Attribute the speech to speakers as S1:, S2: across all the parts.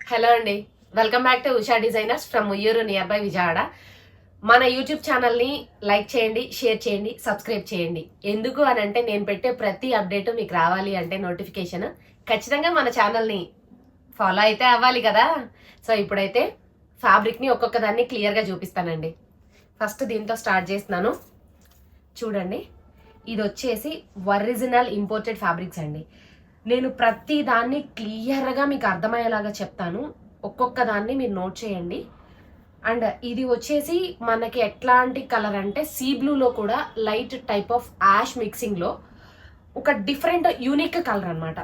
S1: Hello అండి, welcome back to Usha designers from Uyyuru near by Vijayawada. మన YouTube ఛానల్ని లైక్ చేయండి, షేర్ చేయండి, సబ్స్క్రైబ్ చేయండి. ఎందుకు అని అంటే నేను పెట్టే ప్రతి అప్డేట్ మీకు రావాలి అంటే నోటిఫికేషన్ ఖచ్చితంగా మన ఛానల్ని ఫాలో అయితే అవ్వాలి కదా. సో ఇప్పుడైతే ఫ్యాబ్రిక్ని ఒక్కొక్క దాన్ని క్లియర్గా చూపిస్తానండి. ఫస్ట్ దీంతో స్టార్ట్ చేస్తున్నాను. చూడండి, ఇది వచ్చేసి ఒరిజినల్ ఇంపోర్టెడ్ ఫ్యాబ్రిక్స్ అండి. నేను ప్రతి దాన్ని క్లియర్గా మీకు అర్థమయ్యేలాగా చెప్తాను. ఒక్కొక్క దాన్ని మీరు నోట్ చేయండి. అండ్ ఇది వచ్చేసి మనకి ఎట్లాంటి కలర్ అంటే సీ బ్లూలో కూడా లైట్ టైప్ ఆఫ్ యాష్ మిక్సింగ్లో ఒక డిఫరెంట్ యూనిక్ కలర్ అనమాట.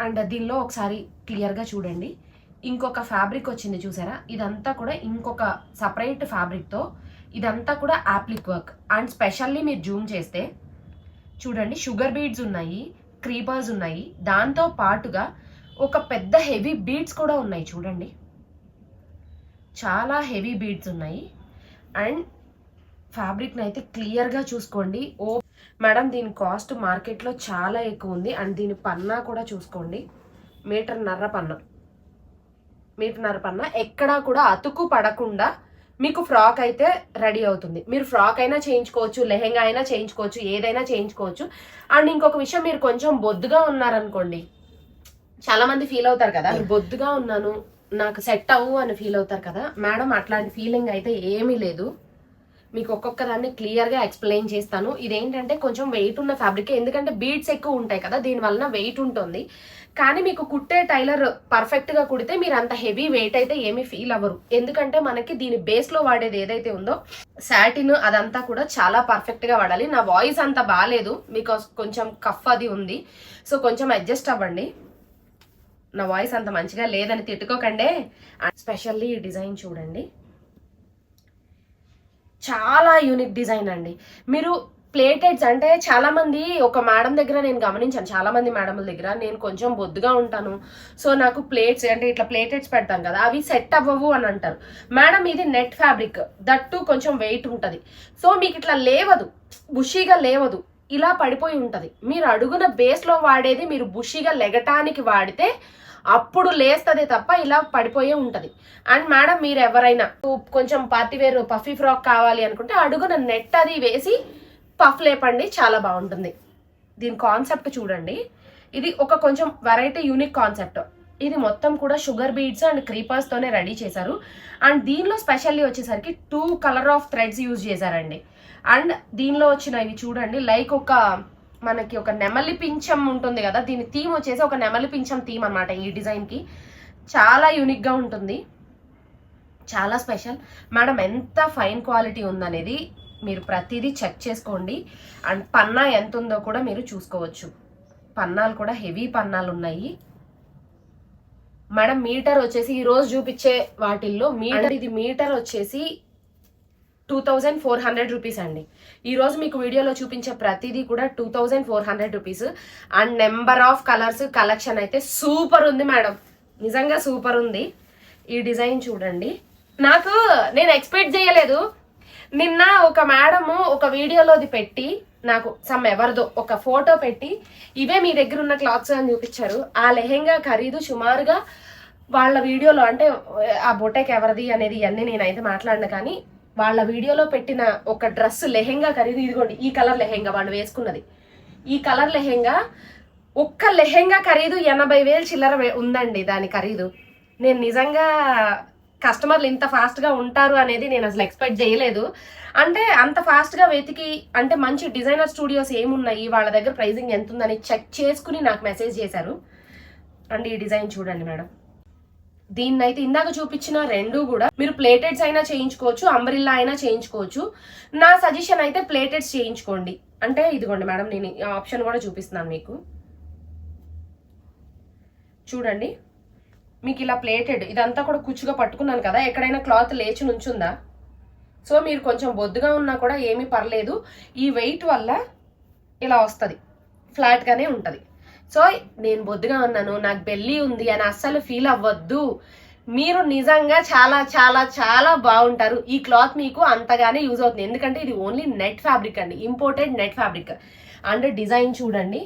S1: అండ్ దీనిలో ఒకసారి క్లియర్గా చూడండి, ఇంకొక ఫ్యాబ్రిక్ వచ్చింది చూసారా, ఇదంతా కూడా ఇంకొక సపరేట్ ఫ్యాబ్రిక్తో ఇదంతా కూడా యాప్లిక్ వర్క్. అండ్ స్పెషల్లీ మీరు జూమ్ చేస్తే చూడండి, షుగర్ బీడ్స్ ఉన్నాయి, క్రీపర్స్ ఉన్నాయి, దాంతో పాటుగా ఒక పెద్ద హెవీ బీడ్స్ కూడా ఉన్నాయి. చూడండి, చాలా హెవీ బీడ్స్ ఉన్నాయి. అండ్ ఫ్యాబ్రిక్ని అయితే క్లియర్గా చూసుకోండి. మేడం దీని కాస్ట్ మార్కెట్లో చాలా ఎక్కువ ఉంది. అండ్ దీని పన్నా కూడా చూసుకోండి, మీటర్న్నర పన్నా ఎక్కడా కూడా అతుకు పడకుండా మీకు ఫ్రాక్ అయితే రెడీ అవుతుంది. మీరు ఫ్రాక్ అయినా చేయించుకోవచ్చు, లెహెంగా అయినా చేయించుకోవచ్చు, ఏదైనా చేయించుకోవచ్చు. అండ్ ఇంకొక విషయం, మీరు కొంచెం బొద్దుగా ఉన్నారనుకోండి, చాలా మంది ఫీల్ అవుతారు కదా, బొద్దుగా ఉన్నాను నాకు సెట్ అవ్వు అని ఫీల్ అవుతారు కదా. మేడం అట్లాంటి ఫీలింగ్ అయితే ఏమీ లేదు. మీకు ఒక్కొక్క దాన్ని క్లియర్గా ఎక్స్ప్లెయిన్ చేస్తాను. ఇదేంటంటే కొంచెం వెయిట్ ఉన్న ఫ్యాబ్రిక్, ఎందుకంటే బీడ్స్ ఎక్కువ ఉంటాయి కదా, దీనివలన వెయిట్ ఉంటుంది. కానీ మీకు కుట్టే టైలర్ పర్ఫెక్ట్గా కుడితే మీరు అంత హెవీ వెయిట్ అయితే ఏమీ ఫీల్ అవ్వరు. ఎందుకంటే మనకి దీని బేస్లో వాడేది ఏదైతే ఉందో సాటిన్, అదంతా కూడా చాలా పర్ఫెక్ట్గా వాడాలి. నా వాయిస్ అంత బాగాలేదు, మీకు కొంచెం కఫ్ అది ఉంది, సో కొంచెం అడ్జస్ట్ అవ్వండి. నా వాయిస్ అంత మంచిగా లేదని తిట్టుకోకండి. స్పెషల్లీ ఈ డిజైన్ చూడండి, చాలా యూనిక్ డిజైన్ అండి. మీరు ప్లేటెడ్స్ అంటే చాలా మంది, ఒక మేడం దగ్గర నేను గమనించాను, చాలా మంది మేడముల దగ్గర, నేను కొంచెం బొద్దుగా ఉంటాను, సో నాకు ప్లేట్స్ అంటే ఇట్లా ప్లేటెడ్స్ పెడతాం కదా, అవి సెట్ అవ్వవు అని అంటారు. మేడం ఇది నెట్ ఫ్యాబ్రిక్, దట్టు కొంచెం వెయిట్ ఉంటుంది, సో మీకు ఇట్లా లేవదు, బుషీగా లేవదు, ఇలా పడిపోయి ఉంటుంది. మీరు అడుగున బేస్లో వాడేది మీరు బుషీగా లెగటానికి వాడితే అప్పుడు లేస్తుంది తప్ప ఇలా పడిపోయే ఉంటుంది. అండ్ మేడం మీరు ఎవరైనా కొంచెం పార్టీ వేర్ పఫీ ఫ్రాక్ కావాలి అనుకుంటే అడుగున నెట్ అది వేసి పఫ్ లేపండి, చాలా బాగుంటుంది. దీని కాన్సెప్ట్ చూడండి, ఇది ఒక కొంచెం వెరైటీ యూనిక్ కాన్సెప్ట్. ఇది మొత్తం కూడా షుగర్ బీడ్స్ అండ్ క్రీపర్స్తోనే రెడీ చేశారు. అండ్ దీనిలో స్పెషల్లీ వచ్చేసరికి 2 కలర్ ఆఫ్ థ్రెడ్స్ యూజ్ చేశారండి. అండ్ దీనిలో వచ్చిన ఇవి చూడండి, లైక్ ఒక మనకి ఒక నెమలి పింఛం ఉంటుంది కదా, దీని థీమ్ వచ్చేసి ఒక నెమలి పింఛం థీమ్ అనమాట. ఈ డిజైన్కి చాలా యూనిక్గా ఉంటుంది, చాలా స్పెషల్. మేడం ఎంత ఫైన్ క్వాలిటీ ఉందనేది మీరు ప్రతిదీ చెక్ చేసుకోండి. అండ్ పన్నా ఎంత ఉందో కూడా మీరు చూసుకోవచ్చు. పన్నాలు కూడా హెవీ పన్నాలు ఉన్నాయి. మేడం మీటర్ వచ్చేసి ఈరోజు చూపించే వాటిల్లో ఇది మీటర్ వచ్చేసి 2400 రూపీస్ అండి. ఈరోజు మీకు వీడియోలో చూపించే ప్రతిదీ కూడా 2400 rupees. And number of colours collection అయితే సూపర్ ఉంది మేడం, నిజంగా సూపర్ ఉంది. ఈ డిజైన్ చూడండి, నేను ఎక్స్పెక్ట్ చేయలేదు. నిన్న ఒక మేడము ఒక వీడియోలోది పెట్టి నాకు ఎవరిదో ఒక ఫోటో పెట్టి ఇవే మీ దగ్గర ఉన్న క్లాత్స్ అని చూపించారు. ఆ లెహెంగా ఖరీదు సుమారుగా వాళ్ళ వీడియోలో, అంటే ఆ బొటెక్ ఎవరిది అనేది ఇవన్నీ నేనైతే మాట్లాడిన, కానీ వాళ్ళ వీడియోలో పెట్టిన ఒక డ్రెస్ లెహెంగా ఖరీదు ఇదిగోండి, ఈ కలర్ లెహెంగా వాళ్ళు వేసుకున్నది, ఈ కలర్ లెహెంగా, ఒక్క లెహెంగా ఖరీదు 80,000 చిల్లర ఉందండి దాని ఖరీదు. నేను నిజంగా కస్టమర్లు ఇంత ఫాస్ట్గా ఉంటారు అనేది నేను అసలు ఎక్స్పెక్ట్ చేయలేదు. అంటే అంత ఫాస్ట్గా వెతికి, అంటే మంచి డిజైనర్ స్టూడియోస్ ఏమున్నాయి, వాళ్ళ దగ్గర ప్రైజింగ్ ఎంత ఉందని చెక్ చేసుకుని నాకు మెసేజ్ చేశారు. అండ్ ఈ డిజైన్ చూడండి మేడం, దీన్నైతే ఇందాక చూపించిన రెండు కూడా మీరు ప్లేటెడ్స్ అయినా చేయించుకోవచ్చు, అంబ్రిల్లా అయినా చేయించుకోవచ్చు. నా సజెషన్ అయితే ప్లేటెడ్స్ చేయించుకోండి. అంటే ఇదిగోండి మేడం, నేను ఈ ఆప్షన్ కూడా చూపిస్తున్నాను మీకు. చూడండి, మీకు ఇలా ప్లేటెడ్, ఇదంతా కూడా కుచ్చుగా పట్టుకున్నాను కదా, ఎక్కడైనా క్లాత్ లేచి నుంచుందా, సో మీరు కొంచెం బొద్దుగా ఉన్నా కూడా ఏమీ పర్లేదు, ఈ వెయిట్ వల్ల ఇలా వస్తుంది, ఫ్లాట్గానే ఉంటుంది. సో నేను బొద్దుగా ఉన్నాను, నాకు బెల్లి ఉంది అని అస్సలు ఫీల్ అవ్వద్దు. మీరు నిజంగా చాలా చాలా చాలా బాగుంటారు. ఈ క్లాత్ మీకు అంతగానే యూజ్ అవుతుంది, ఎందుకంటే ఇది ఓన్లీ నెట్ ఫ్యాబ్రిక్ అండి, imported net fabric. And design చూడండి,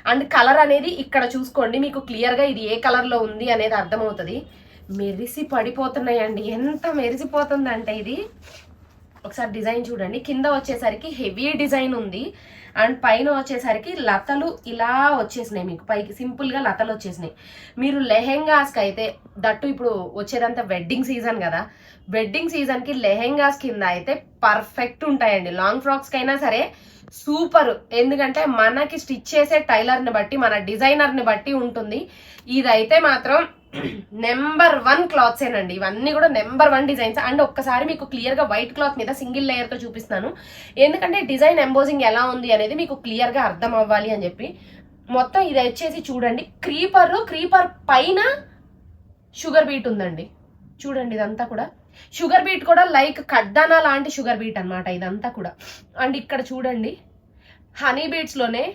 S1: అండ్ కలర్ అనేది ఇక్కడ చూసుకోండి, మీకు క్లియర్గా ఇది ఏ కలర్లో ఉంది అనేది అర్థమవుతుంది. మెరిసి పడిపోతున్నాయండి. ఎంత మెరిసిపోతుందంటే ఇది, ఒకసారి డిజైన్ చూడండి. కింద వచ్చేసరికి హెవీ డిజైన్ ఉంది అండ్ పైన వచ్చేసరికి లతలు ఇలా వచ్చేసినాయి. మీకు పైకి సింపుల్గా లతలు వచ్చేసినాయి. మీరు లెహెంగాస్కి అయితే దట్టు ఇప్పుడు వచ్చేదంతా వెడ్డింగ్ సీజన్ కదా, వెడ్డింగ్ సీజన్కి లెహెంగాస్ కింద అయితే పర్ఫెక్ట్ ఉంటాయండి. లాంగ్ ఫ్రాక్స్కి అయినా సరే సూపర్. ఎందుకంటే మనకి స్టిచ్ చేసే టైలర్ని బట్టి, మన డిజైనర్ని బట్టి ఉంటుంది. ఇదైతే మాత్రం నెంబర్ 1 క్లాత్స్ ఏనండి. ఇవన్నీ కూడా నెంబర్ 1 డిజైన్స్. అండ్ ఒక్కసారి మీకు క్లియర్ గా వైట్ క్లాత్ మీద సింగిల్ లేయర్ తో చూపిస్తాను, ఎందుకంటే డిజైన్ ఎంబోజింగ్ ఎలా ఉంది అనేది మీకు క్లియర్ గా అర్థం అవ్వాలి అని చెప్పి. మొత్తం ఇది వచ్చేసి చూడండి, క్రీపర్ పైన షుగర్ బీట్ ఉందండి. చూడండి ఇదంతా కూడా షుగర్ బీట్, కూడా లైక్ కడ్దానా లాంటి షుగర్ బీట్ అనమాట ఇదంతా కూడా. అండ్ ఇక్కడ చూడండి హనీ బీట్స్ లోనే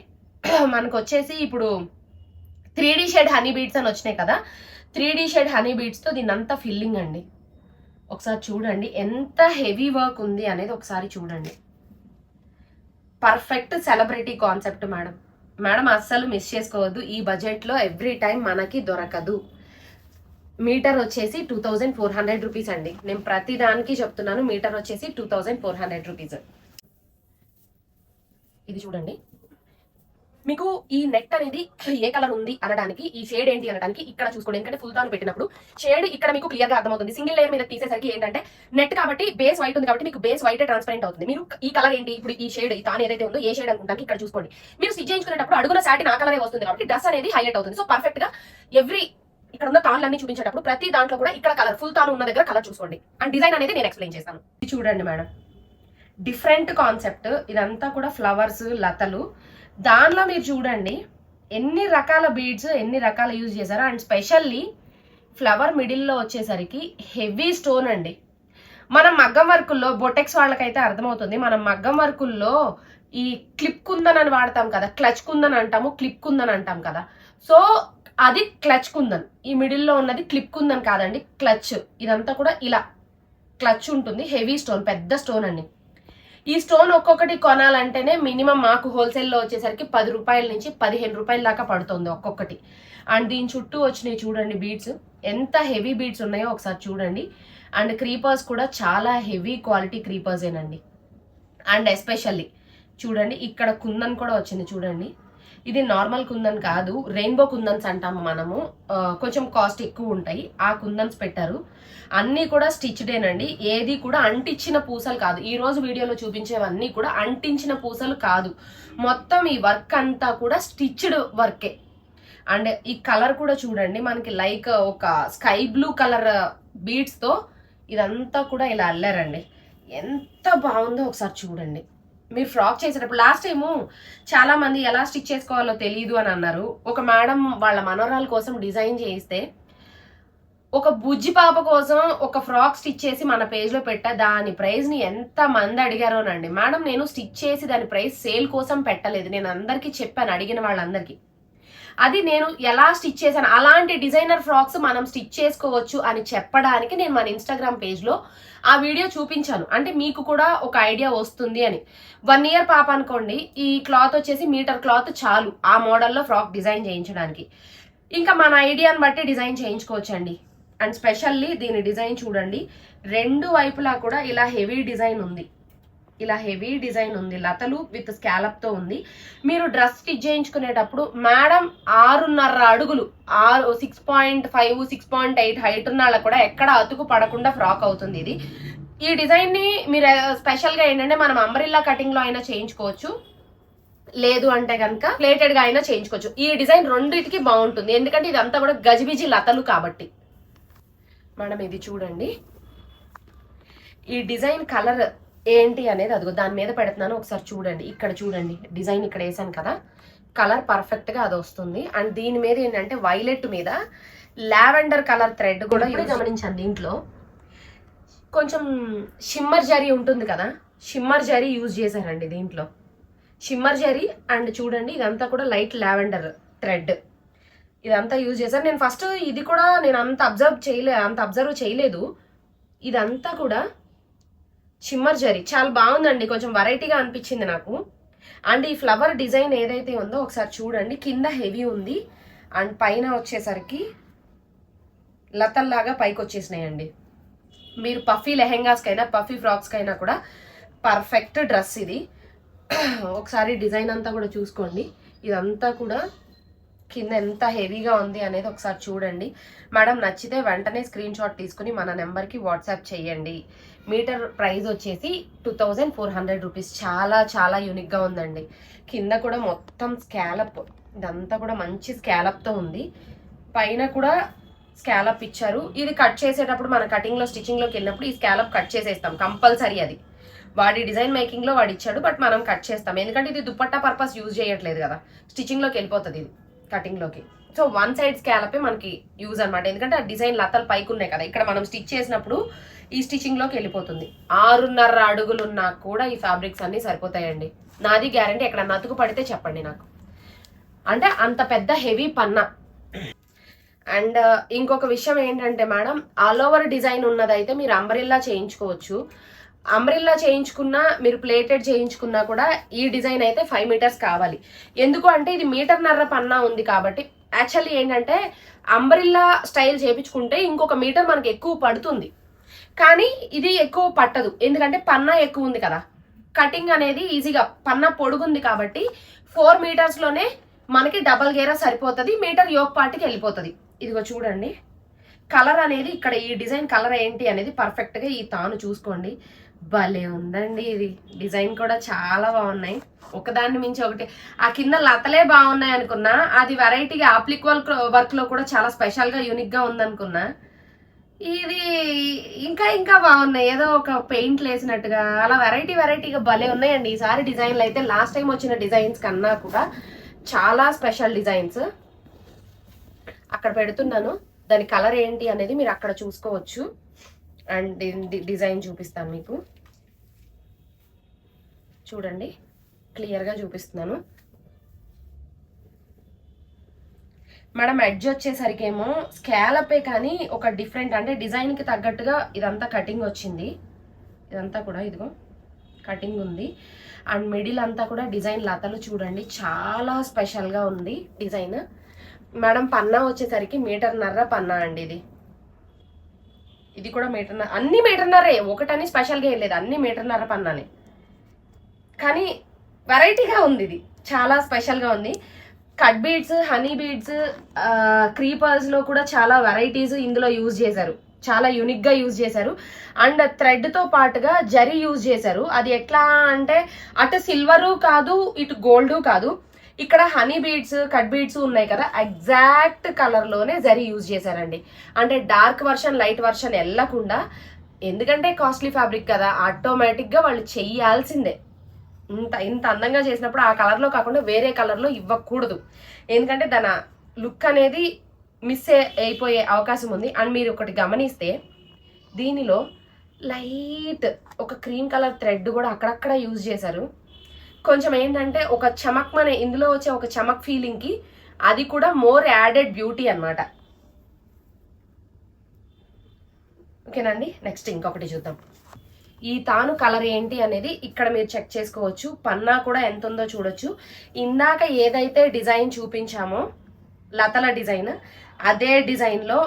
S1: మనకు వచ్చేసి ఇప్పుడు 3D షేడ్ హనీ బీట్స్ అని వచ్చినాయి కదా, 3D షేడ్ హనీ బీట్స్ తో దీని అంతా ఫిల్లింగ్ అండి. ఒకసారి చూడండి ఎంత హెవీ వర్క్ ఉంది అనేది ఒకసారి చూడండి. Perfect celebrity concept madam. Madam అస్సలు మిస్ చేసుకోవద్దు. ఈ బడ్జెట్ లో ఎవ్రీ టైం మనకి దొరకదు. మీటర్ వచ్చేసి 2400 రూపీస్ అండి. నేను ప్రతి దానికి చెప్తున్నాను, మీటర్ వచ్చేసి 2400 రూపీస్. ఇది చూడండి, మీకు ఈ నెట్ అనేది ఏ కలర్ ఉంది అనడానికి, ఈ షేడ్ ఏంటి అనడానికి ఇక్కడ చూసుకోండి. ఎందుకంటే ఫుల్ తాను పెట్టినప్పుడు షేడ్ ఇక్కడ మీకు క్లియర్ గా అర్థమవుతుంది. సింగిల్ లేయర్ మీద తీసేసరికి ఏంటంటే నెట్ కాబట్టి బేస్ వైట్ ఉంది కాబట్టి మీకు బేస్ వైట్ ట్రాన్స్పరెంట్ అవుతుంది. మీరు ఈ కలర్ ఏంటి, ఇప్పుడు ఈ షేడ్ ఈ తాను ఏదైతే ఉందో ఏ షేడ్ అనుకుంటానికి ఇక్కడ చూసుకోండి. మీరు స్టిచ్ చేయించుకునేటప్పుడు అడుగున సాటిన్ ఆ కలరే వస్తుంది కాబట్టి డ్రెస్ అనేది హైలైట్ అవుతుంది. సో పర్ఫెక్ట్ గా ఎవ్రీ ఇక్కడ ఉన్న తాన్లన్నీ చూపించేటప్పుడు ప్రతి దాంట్లో కూడా ఇక్కడ కలర్ ఫుల్ తాను ఉన్న దగ్గర కలర్ చూసుకోండి. అండ్ డిజైన్ అనేది నేను ఎక్స్ప్లెయిన్ చేస్తాను. ఇది చూడండి మేడం, డిఫరెంట్ కాన్సెప్ట్. ఇదంతా కూడా ఫ్లవర్స్, లతలు. దానిలో మీరు చూడండి ఎన్ని రకాల బీడ్స్, ఎన్ని రకాల యూజ్ చేశారు. అండ్ స్పెషల్లీ ఫ్లవర్ మిడిల్లో వచ్చేసరికి హెవీ స్టోన్ అండి. మనం మగ్గం వర్కుల్లో బొటెక్స్ వాళ్ళకైతే అర్థమవుతుంది. మనం మగ్గం వర్కుల్లో ఈ క్లిప్ కుందన్ అని వాడతాం కదా, క్లచ్ కుందన్ అంటాము, క్లిప్ కుందన్ అంటాం కదా. సో అది క్లచ్ కుందన్. ఈ మిడిల్లో ఉన్నది క్లిప్ కుందన్ కాదండి, క్లచ్. ఇదంతా కూడా ఇలా క్లచ్ ఉంటుంది. హెవీ స్టోన్, పెద్ద స్టోన్ అండి. ఈ స్టోన్ ఒక్కొక్కటి కొనాలంటేనే మినిమం మాకు హోల్సేల్లో వచ్చేసరికి 10 రూపాయల నుంచి 15 రూపాయల దాకా పడుతుంది ఒక్కొక్కటి. అండ్ దీని చుట్టూ వచ్చినాయి చూడండి బీడ్స్, ఎంత హెవీ బీడ్స్ ఉన్నాయో ఒకసారి చూడండి. అండ్ క్రీపర్స్ కూడా చాలా హెవీ క్వాలిటీ క్రీపర్స్ ఏనండి. అండ్ ఎస్పెషల్లీ చూడండి ఇక్కడ కుందన్ కూడా వచ్చింది చూడండి. ఇది నార్మల్ కుందన్ కాదు, రెయిన్బో కుందన్స్ అంటాము మనము, కొంచెం కాస్ట్ ఎక్కువ ఉంటాయి. ఆ కుందన్స్ పెట్టారు. అన్నీ కూడా స్టిచ్డేనండి. ఏది కూడా అంటించిన పూసలు కాదు. ఈ రోజు వీడియోలో చూపించేవన్నీ కూడా అంటించిన పూసలు కాదు. మొత్తం ఈ వర్క్ అంతా కూడా స్టిచ్డ్ వర్కే. అండ్ ఈ కలర్ కూడా చూడండి, మనకి లైక్ ఒక స్కై బ్లూ కలర్ బీడ్స్ తో ఇదంతా కూడా ఇలా అల్లారండి. ఎంత బాగుందో ఒకసారి చూడండి. మీరు ఫ్రాక్ చేసేటప్పుడు లాస్ట్ టైము చాలా మంది ఎలా స్టిచ్ చేసుకోవాలో తెలియదు అని అన్నారు. ఒక మేడం వాళ్ళ మనోరాల కోసం డిజైన్ చేయిస్తే, ఒక బుజ్జి పాప కోసం ఒక ఫ్రాక్ స్టిచ్ చేసి మన పేజ్ లో పెట్టా. దాని ప్రైస్ ని ఎంత మంది అడిగారోనండి. మేడం నేను స్టిచ్ చేసి దాని ప్రైస్ సేల్ కోసం పెట్టలేదు, నేను అందరికీ చెప్పాను, అడిగిన వాళ్ళందరికీ. అది నేను ఎలా స్టిచ్ చేశాను, అలాంటి డిజైనర్ ఫ్రాక్స్ మనం స్టిచ్ చేసుకోవచ్చు అని చెప్పడానికి నేను మన ఇన్స్టాగ్రామ్ పేజ్ లో ఆ వీడియో చూపించాను. అంటే మీకు కూడా ఒక ఐడియా వస్తుంది అని. 1 year పాప అనుకోండి, ఈ క్లాత్ వచ్చేసి మీటర్ క్లాత్ చాలు ఆ మోడల్లో ఫ్రాక్ డిజైన్ చేయించడానికి. ఇంకా మన ఐడియాని బట్టి డిజైన్ చేయించుకోవచ్చండి. అండ్ స్పెషల్లీ దీని డిజైన్ చూడండి, 2 వైపులా కూడా ఇలా హెవీ డిజైన్ ఉంది. ఇలా హెవీ డిజైన్ ఉంది, లతలు విత్ స్కాలప్ తో ఉంది. మీరు డ్రెస్ స్టిచ్ చేయించుకునేటప్పుడు మేడం 6.5 అడుగులు 6.5 6.8 హైట్ ఉన్న వాళ్ళకు కూడా ఎక్కడ అతుకు పడకుండా ఫ్రాక్ అవుతుంది ఇది. ఈ డిజైన్ ని మీరు స్పెషల్ గా ఏంటంటే మనం అంబ్రిల్లా కటింగ్ లో అయినా చేయించుకోవచ్చు, లేదు అంటే కనుక ప్లేటెడ్ గా అయినా చేయించుకోవచ్చు. ఈ డిజైన్ రెండింటికి బాగుంటుంది, ఎందుకంటే ఇదంతా కూడా గజిబిజి లతలు కాబట్టి. మేడం ఇది చూడండి, ఈ డిజైన్ కలర్ ఏంటి అనేది అదిగో దాని మీద పెడుతున్నాను, ఒకసారి చూడండి. ఇక్కడ చూడండి డిజైన్ ఇక్కడ వేసాను కదా, కలర్ పర్ఫెక్ట్ గా అది వస్తుంది. అండ్ దీని మీద ఏంటంటే వైలెట్ మీద లావెండర్ కలర్ థ్రెడ్ కూడా గమనించాను. దీంట్లో కొంచెం షిమ్మర్ జరీ ఉంటుంది కదా, షిమ్మర్ జరీ యూజ్ చేశారండి దీంట్లో, షిమ్మర్ జరీ. అండ్ చూడండి ఇదంతా కూడా లైట్ లావెండర్ థ్రెడ్, ఇదంతా యూజ్ చేశారు. నేను ఫస్ట్ ఇది కూడా నేను అంత అబ్జర్వ్ చేయలేదు. ఇదంతా కూడా షిమ్మర్ జరీ, చాలా బాగుందండి, కొంచెం వెరైటీగా అనిపించింది నాకు. అండ్ ఈ ఫ్లవర్ డిజైన్ ఏదైతే ఉందో ఒకసారి చూడండి, కింద హెవీ ఉంది అండ్ పైన వచ్చేసరికి లతల్లాగా పైకి వచ్చేసినాయండి. మీరు పఫీ లెహెంగాస్కైనా పఫీ ఫ్రాక్స్కైనా కూడా పర్ఫెక్ట్ డ్రెస్ ఇది. ఒకసారి డిజైన్ అంతా కూడా చూసుకోండి. ఇదంతా కూడా కింద ఎంత హెవీగా ఉంది అనేది ఒకసారి చూడండి. మేడం నచ్చితే వెంటనే స్క్రీన్ షాట్ తీసుకుని మన నెంబర్కి వాట్సాప్ చేయండి. మీటర్ ప్రైస్ వచ్చేసి 2400 రూపీస్. చాలా చాలా యూనిక్గా ఉందండి. కింద కూడా మొత్తం స్కాలప్, ఇదంతా కూడా మంచి స్కాలప్తో ఉంది. పైన కూడా స్కాలప్ ఇచ్చారు. ఇది కట్ చేసేటప్పుడు మన కటింగ్లో స్టిచ్చింగ్లోకి వెళ్ళినప్పుడు ఈ స్కాలప్ కట్ చేసేస్తాం కంపల్సరీ. అది వాడి డిజైన్ మేకింగ్లో వాడు ఇచ్చాడు, బట్ మనం కట్ చేస్తాం. ఎందుకంటే ఇది దుపట్టా పర్పస్ యూజ్ చేయట్లేదు కదా, స్టిచ్చింగ్లోకి వెళ్ళిపోతుంది ఇది కటింగ్లోకి. సో వన్ సైడ్ స్కాలపే మనకి యూజ్ అనమాట. ఎందుకంటే ఆ డిజైన్ లతలు పైకి ఉన్నాయి కదా, ఇక్కడ మనం స్టిచ్ చేసినప్పుడు ఈ స్టిచ్చింగ్లోకి వెళ్ళిపోతుంది. 6.5 అడుగులున్నా కూడా ఈ ఫ్యాబ్రిక్స్ అన్నీ సరిపోతాయండి. నాది గ్యారంటీ. ఎక్కడ నతుకు పడితే చెప్పండి నాకు. అంటే అంత పెద్ద హెవీ పన్నా. అండ్ ఇంకొక విషయం ఏంటంటే మేడం, ఆల్ ఓవర్ డిజైన్ ఉన్నదైతే మీరు అంబ్రెల్లా చేయించుకోవచ్చు. అంబ్రెల్లా చేయించుకున్నా, మీరు ప్లేటెడ్ చేయించుకున్నా కూడా ఈ డిజైన్ అయితే 5 మీటర్స్ కావాలి. ఎందుకు అంటే ఇది 1.5 మీటర్ పన్నా ఉంది కాబట్టి. యాక్చువల్లీ ఏంటంటే అంబ్రెల్లా స్టైల్ చేయించుకుంటే ఇంకొక మీటర్ మనకి ఎక్కువ పడుతుంది, కానీ ఇది ఎక్కువ పట్టదు. ఎందుకంటే పన్నా ఎక్కువ ఉంది కదా, కటింగ్ అనేది ఈజీగా పన్నా పొడుగుంది కాబట్టి 4 మీటర్స్లోనే మనకి డబల్ గేరా సరిపోతుంది. మీటర్ యోక్ పార్ట్కి వెళ్ళిపోతుంది. ఇదిగో చూడండి కలర్ అనేది, ఇక్కడ ఈ డిజైన్ కలర్ ఏంటి అనేది పర్ఫెక్ట్గా ఈ తాను చూసుకోండి. భలే ఉందండి ఇది. డిజైన్ కూడా చాలా బాగున్నాయి, ఒకదాన్ని మించి ఒకటి. ఆ కింద లతలే బాగున్నాయి అనుకున్నా, అది వెరైటీగా ఆప్లిక్ వర్క్లో కూడా చాలా స్పెషల్గా యూనిక్గా ఉందనుకున్నా. ఇది ఇంకా ఇంకా బాగున్నాయి, ఏదో ఒక పెయింట్ వేసినట్టుగా అలా వెరైటీగా భలే ఉన్నాయండి ఈసారి డిజైన్లు అయితే. లాస్ట్ టైం వచ్చిన డిజైన్స్ కన్నా కూడా చాలా స్పెషల్ డిజైన్స్. అక్కడ పెడుతున్నాను, దాని కలర్ ఏంటి అనేది మీరు అక్కడ చూసుకోవచ్చు. అండ్ డిజైన్ చూపిస్తాను మీకు, చూడండి క్లియర్గా చూపిస్తున్నాను. మేడం ఎడ్జ్ వచ్చేసరికి ఏమో స్కాలపే, కానీ ఒక డిఫరెంట్ అంటే డిజైన్కి తగ్గట్టుగా ఇదంతా కటింగ్ వచ్చింది. ఇదంతా కూడా ఇదిగో కటింగ్ ఉంది. అండ్ మిడిల్ అంతా కూడా డిజైన్ లతలు చూడండి, చాలా స్పెషల్గా ఉంది డిజైన్. మేడం పన్నా వచ్చేసరికి 1.5 మీటర్ పన్నా అండి ఇది. ఇది కూడా 1.5 మీటర్, అన్ని 1.5 మీటర్నరే, ఒకటని స్పెషల్గా ఏం లేదు, అన్ని 1.5 మీటర్ పన్నానే. కానీ వెరైటీగా ఉంది, ఇది చాలా స్పెషల్గా ఉంది. కట్ బీడ్స్, హనీ బీడ్స్, క్రీపర్స్లో కూడా చాలా వెరైటీస్ ఇందులో యూజ్ చేశారు, చాలా యూనిక్గా యూజ్ చేశారు. అండ్ థ్రెడ్తో పాటుగా జరీ యూజ్ చేశారు. అది ఎట్లా అంటే అటు సిల్వరు కాదు, ఇటు గోల్డు కాదు. ఇక్కడ హనీ బీడ్స్, కట్ బీడ్స్ ఉన్నాయి కదా, ఎగ్జాక్ట్ కలర్లోనే జరీ యూజ్ చేశారండి. అంటే డార్క్ వర్షన్, లైట్ వర్షన్ వెళ్ళకుండా. ఎందుకంటే కాస్ట్లీ ఫ్యాబ్రిక్ కదా, ఆటోమేటిక్గా వాళ్ళు చెయ్యాల్సిందే. ఇంత అందంగా చేసినప్పుడు ఆ కలర్లో కాకుండా వేరే కలర్లో ఇవ్వకూడదు. ఎందుకంటే దాని లుక్ అనేది మిస్ అయిపోయే అవకాశం ఉంది. అండ్ మీరు ఒకటి గమనిస్తే దీనిలో లైట్ ఒక క్రీమ్ కలర్ థ్రెడ్ కూడా అక్కడక్కడ యూజ్ చేశారు. కొంచెం ఏంటంటే ఒక చమక్, మన ఇందులో వచ్చే ఒక చమక్ ఫీలింగ్కి అది కూడా మోర్ యాడెడ్ బ్యూటీ అనమాట. ఓకేనండి, నెక్స్ట్ ఇంకొకటి చూద్దాం. ఈ తాను కలర్ ఏంటి అనేది ఇక్కడ మీరు చెక్ చేసుకోవచ్చు. పన్నా కూడా ఎంత ఉందో చూడొచ్చు. ఇందాక ఏదైతే డిజైన్ చూపించామో లతల డిజైన్, అదే డిజైన్లో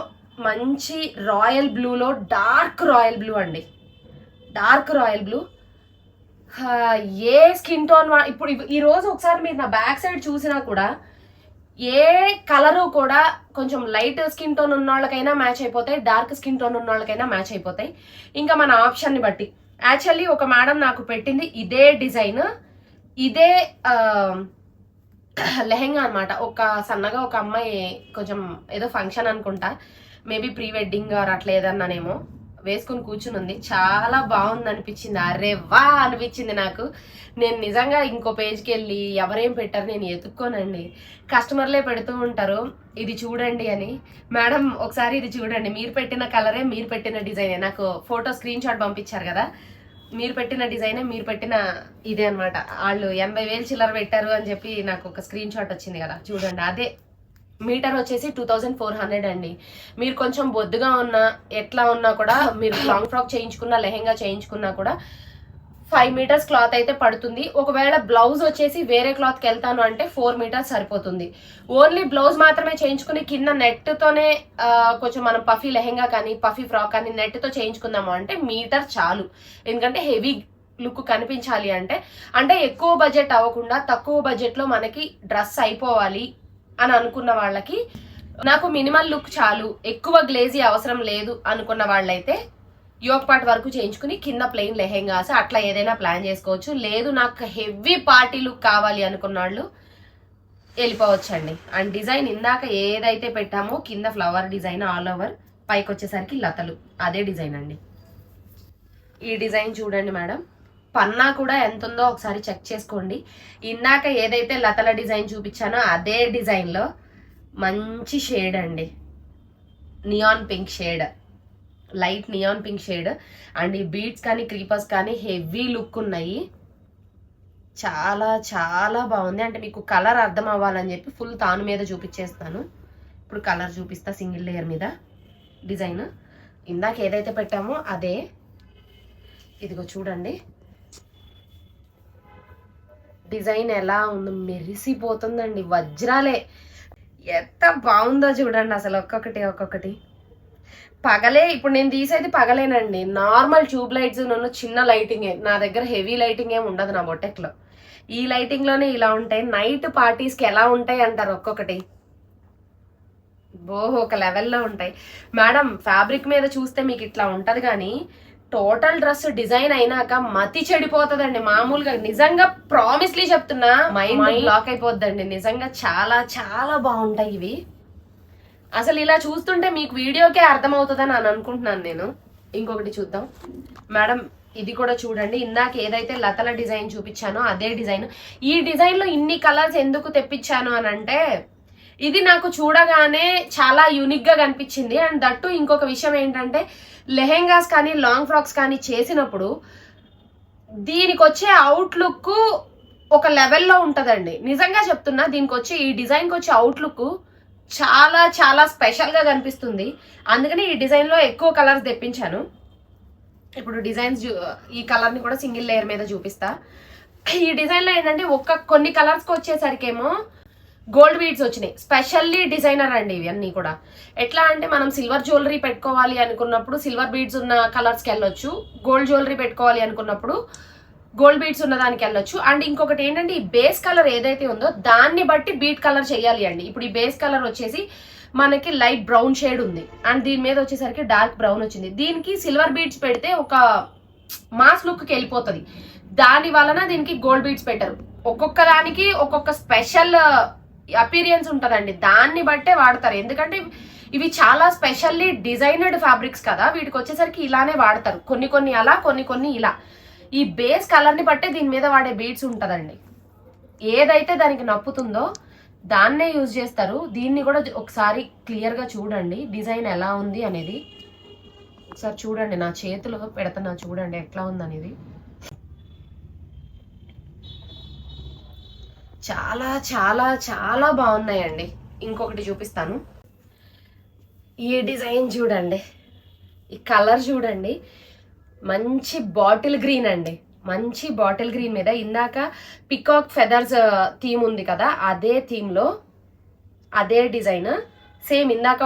S1: మంచి రాయల్ బ్లూలో డార్క్ రాయల్ బ్లూ అండి, డార్క్ రాయల్ బ్లూ. ఏ స్కిన్ టోన్ ఇప్పుడు ఈరోజు ఒకసారి మీరు నా బ్యాక్ సైడ్ చూసినా కూడా ఏ కలరు కూడా కొంచెం లైట్ స్కిన్ టోన్ ఉన్న వాళ్ళకైనా మ్యాచ్ అయిపోతాయి, డార్క్ స్కిన్ టోన్ ఉన్న వాళ్ళకైనా మ్యాచ్ అయిపోతాయి, ఇంకా మన ఆప్షన్ని బట్టి. యాక్చువల్లీ ఒక మేడం నాకు పెట్టింది ఇదే డిజైన్, ఇదే లెహెంగా అనమాట. ఒక సన్నగా ఒక అమ్మాయి కొంచెం ఏదో ఫంక్షన్ అనుకుంటా, మేబీ ప్రీ వెడ్డింగ్ ఆర్ అట్లా ఏదన్నానేమో, వేసుకుని కూర్చుని ఉంది. చాలా బాగుంది అనిపించింది, అరే వా అనిపించింది నాకు. నేను నిజంగా ఇంకో పేజ్కి వెళ్ళి ఎవరేం పెట్టారు నేను ఎత్తుక్కోనండి, కస్టమర్లే పెడుతూ ఉంటారు ఇది చూడండి అని. మేడం ఒకసారి ఇది చూడండి, మీరు పెట్టిన కలరే, మీరు పెట్టిన డిజైనే. నాకు ఫోటో స్క్రీన్ షాట్ పంపించారు కదా, మీరు పెట్టిన డిజైనే, మీరు పెట్టిన ఇదే అనమాట. వాళ్ళు 80,000 చిల్లర పెట్టారు అని చెప్పి నాకు ఒక స్క్రీన్ షాట్ వచ్చింది కదా, చూడండి అదే. మీటర్ వచ్చేసి 2400 అండి. మీరు కొంచెం బొద్దుగా ఉన్నా, ఎట్లా ఉన్నా కూడా, మీరు లాంగ్ ఫ్రాక్ చేయించుకున్నా, లెహెంగా చేయించుకున్నా కూడా 5 మీటర్స్ క్లాత్ అయితే పడుతుంది. ఒకవేళ బ్లౌజ్ వచ్చేసి వేరే క్లాత్కి వెళ్తాను అంటే 4 మీటర్స్ సరిపోతుంది. ఓన్లీ బ్లౌజ్ మాత్రమే చేయించుకుని కింద నెట్తోనే కొంచెం మనం పఫీ లెహెంగా కానీ పఫీ ఫ్రాక్ కానీ నెట్తో చేయించుకుందాము అంటే మీటర్ చాలు. ఎందుకంటే హెవీ లుక్ కనిపించాలి అంటే ఎక్కువ బడ్జెట్ అవ్వకుండా తక్కువ బడ్జెట్లో మనకి డ్రెస్ అయిపోవాలి అని అనుకున్న వాళ్ళకి, నాకు మినిమల్ లుక్ చాలు ఎక్కువ గ్లేజీ అవసరం లేదు అనుకున్న వాళ్ళైతే యోక్ పార్ట్ వరకు చేయించుకుని కింద ప్లెయిన్ లెహెంగాస్ అట్లా ఏదైనా ప్లాన్ చేసుకోవచ్చు. లేదు నాకు హెవీ పార్టీ లుక్ కావాలి అనుకున్న వాళ్ళు వెళ్ళిపోవచ్చండి. అండ్ డిజైన్ ఇందాక ఏదైతే పెట్టామో కింద ఫ్లవర్ డిజైన్ ఆల్ ఓవర్, పైకి వచ్చేసరికి లతలు, అదే డిజైన్ అండి. ఈ డిజైన్ చూడండి మేడం, పన్నా కూడా ఎంత ఉందో ఒకసారి చెక్ చేసుకోండి. ఇందాక ఏదైతే లతల డిజైన్ చూపించానో అదే డిజైన్లో మంచి షేడ్ అండి, neon pink shade, light neon pink shade. And ఈ బీడ్స్ కానీ క్రీపర్స్ కానీ హెవీ లుక్ ఉన్నాయి. చాలా చాలా బాగుంది. అంటే మీకు కలర్ అర్థం అవ్వాలని చెప్పి ఫుల్ తాను మీద చూపించేస్తాను. ఇప్పుడు కలర్ చూపిస్తా సింగిల్ లేయర్ మీద డిజైన్. ఇందాక ఏదైతే పెట్టామో అదే, ఇదిగో చూడండి డిజైన్ ఎలా ఉందో, మెరిసిపోతుందండి, వజ్రాలే. ఎంత బాగుందో చూడండి అసలు, ఒక్కొక్కటి పగలే. ఇప్పుడు నేను తీసేది పగలేనండి, నార్మల్ ట్యూబ్ లైట్స్ నన్ను చిన్న లైటింగే, నా దగ్గర హెవీ లైటింగ్ ఏమి ఉండదు నా బొట్టెక్లో. ఈ లైటింగ్ లోనే ఇలా ఉంటాయి. నైట్ పార్టీస్కి ఎలా ఉంటాయి అంటారు ఒక్కొక్కటి, ఒక లెవెల్లో ఉంటాయి మేడం. ఫ్యాబ్రిక్ మీద చూస్తే మీకు ఇట్లా ఉంటది కానీ టోటల్ డ్రెస్ డిజైన్ అయినాక మతి చెడిపోతుందండి మామూలుగా. నిజంగా ప్రామిస్లీ చెప్తున్నా, మైండ్ బ్లాక్ అయిపోద్దండి. నిజంగా చాలా చాలా బాగుంటాయి ఇవి. అసలు ఇలా చూస్తుంటే మీకు వీడియోకే అర్థమవుతుందని అని అనుకుంటున్నాను నేను. ఇంకొకటి చూద్దాం మేడం, ఇది కూడా చూడండి. ఇందాక ఏదైతే లతల డిజైన్ చూపించానో అదే డిజైన్. ఈ డిజైన్ లో ఇన్ని కలర్స్ ఎందుకు తెప్పించాను అని అంటే, ఇది నాకు చూడగానే చాలా యూనిక్ గా కనిపించింది. అండ్ దట్టు ఇంకొక విషయం ఏంటంటే, లెహెంగాస్ కానీ లాంగ్ ఫ్రాక్స్ కానీ చేసినప్పుడు దీనికి వచ్చే అవుట్లుక్ ఒక లెవెల్లో ఉంటుందండి. నిజంగా చెప్తున్నా, దీనికి వచ్చి ఈ డిజైన్కి వచ్చే అవుట్లుక్ చాలా చాలా స్పెషల్గా కనిపిస్తుంది. అందుకని ఈ డిజైన్లో ఎక్కువ కలర్స్ తెప్పించాను. ఇప్పుడు డిజైన్స్ ఈ కలర్ని కూడా సింగిల్ లేయర్ మీద చూపిస్తా. ఈ డిజైన్లో ఏంటంటే కొన్ని కలర్స్కి వచ్చేసరికేమో గోల్డ్ బీడ్స్ వచ్చినాయి. స్పెషల్లీ డిజైనర్ అండి ఇవి అన్నీ కూడా. ఎట్లా అంటే మనం సిల్వర్ జ్యువెలరీ పెట్టుకోవాలి అనుకున్నప్పుడు సిల్వర్ బీడ్స్ ఉన్న కలర్స్కి వెళ్ళొచ్చు, గోల్డ్ జ్యువెలరీ పెట్టుకోవాలి అనుకున్నప్పుడు గోల్డ్ బీడ్స్ ఉన్న దానికి వెళ్ళొచ్చు. అండ్ ఇంకొకటి ఏంటంటే, ఈ బేస్ కలర్ ఏదైతే ఉందో దాన్ని బట్టి బీట్ కలర్ చేయాలి అండి. ఇప్పుడు ఈ బేస్ కలర్ వచ్చేసి మనకి లైట్ బ్రౌన్ షేడ్ ఉంది అండ్ దీని మీద వచ్చేసరికి డార్క్ బ్రౌన్ వచ్చింది. దీనికి సిల్వర్ బీడ్స్ పెడితే ఒక మాస్ లుక్కి వెళ్ళిపోతుంది. దాని వలన దీనికి గోల్డ్ బీడ్స్ పెట్టరు. ఒక్కొక్క దానికి ఒక్కొక్క స్పెషల్ అపీరియన్స్ ఉంటుందండి, దాన్ని బట్టే వాడతారు. ఎందుకంటే ఇవి చాలా స్పెషల్లీ డిజైనర్డ్ ఫ్యాబ్రిక్స్ కదా, వీటికి వచ్చేసరికి ఇలానే వాడతారు. కొన్ని అలా, కొన్ని ఇలా. ఈ బేస్ కలర్ని బట్టే దీని మీద వాడే బీడ్స్ ఉంటుందండి. ఏదైతే దానికి నప్పుతుందో దాన్నే యూజ్ చేస్తారు. దీన్ని కూడా ఒకసారి క్లియర్గా చూడండి డిజైన్ ఎలా ఉంది అనేది. ఒకసారి చూడండి, నా చేతిలో పెడతాను చూడండి ఎట్లా ఉంది అనేది. చాలా చాలా చాలా బాగున్నాయండి. ఇంకొకటి చూపిస్తాను. ఈ డిజైన్ చూడండి, ఈ కలర్ చూడండి, మంచి బాటిల్ గ్రీన్ అండి. మంచి బాటిల్ గ్రీన్ మీద ఇందాక పికాక్ ఫెదర్స్ థీమ్ ఉంది కదా, అదే థీమ్లో అదే డిజైన్ సేమ్. ఇందాక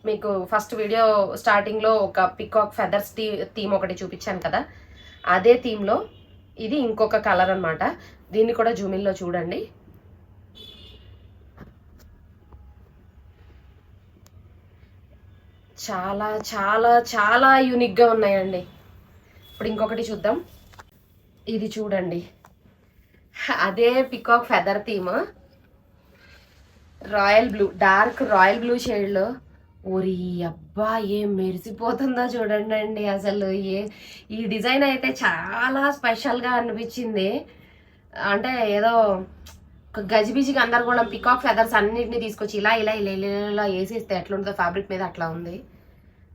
S1: మీకు ఫస్ట్ వీడియో స్టార్టింగ్లో ఒక పికాక్ ఫెదర్స్ థీమ్ ఒకటి చూపించాను కదా, అదే థీమ్లో ఇది ఇంకొక కలర్ అనమాట. దీన్ని కూడా జూమిన్లో చూడండి. చాలా చాలా చాలా యూనిక్గా ఉన్నాయండి. ఇప్పుడు ఇంకొకటి చూద్దాం. ఇది చూడండి, అదే peacock feather theme, royal blue, dark royal blue షేడ్లో. ఓరి అబ్బా ఏం మెరిసిపోతుందో చూడండి అండి. అసలు ఈ డిజైన్ అయితే చాలా స్పెషల్గా అనిపించింది. అంటే ఏదో గజిబిజిగా గందరగోళం పికాక్ ఫెదర్స్ అన్నిటిని తీసుకొచ్చి ఇలా ఇలా ఇలా ఇలా ఇలా వేసేస్తే ఎట్లుంటుందో ఫ్యాబ్రిక్ మీద అట్లా ఉంది.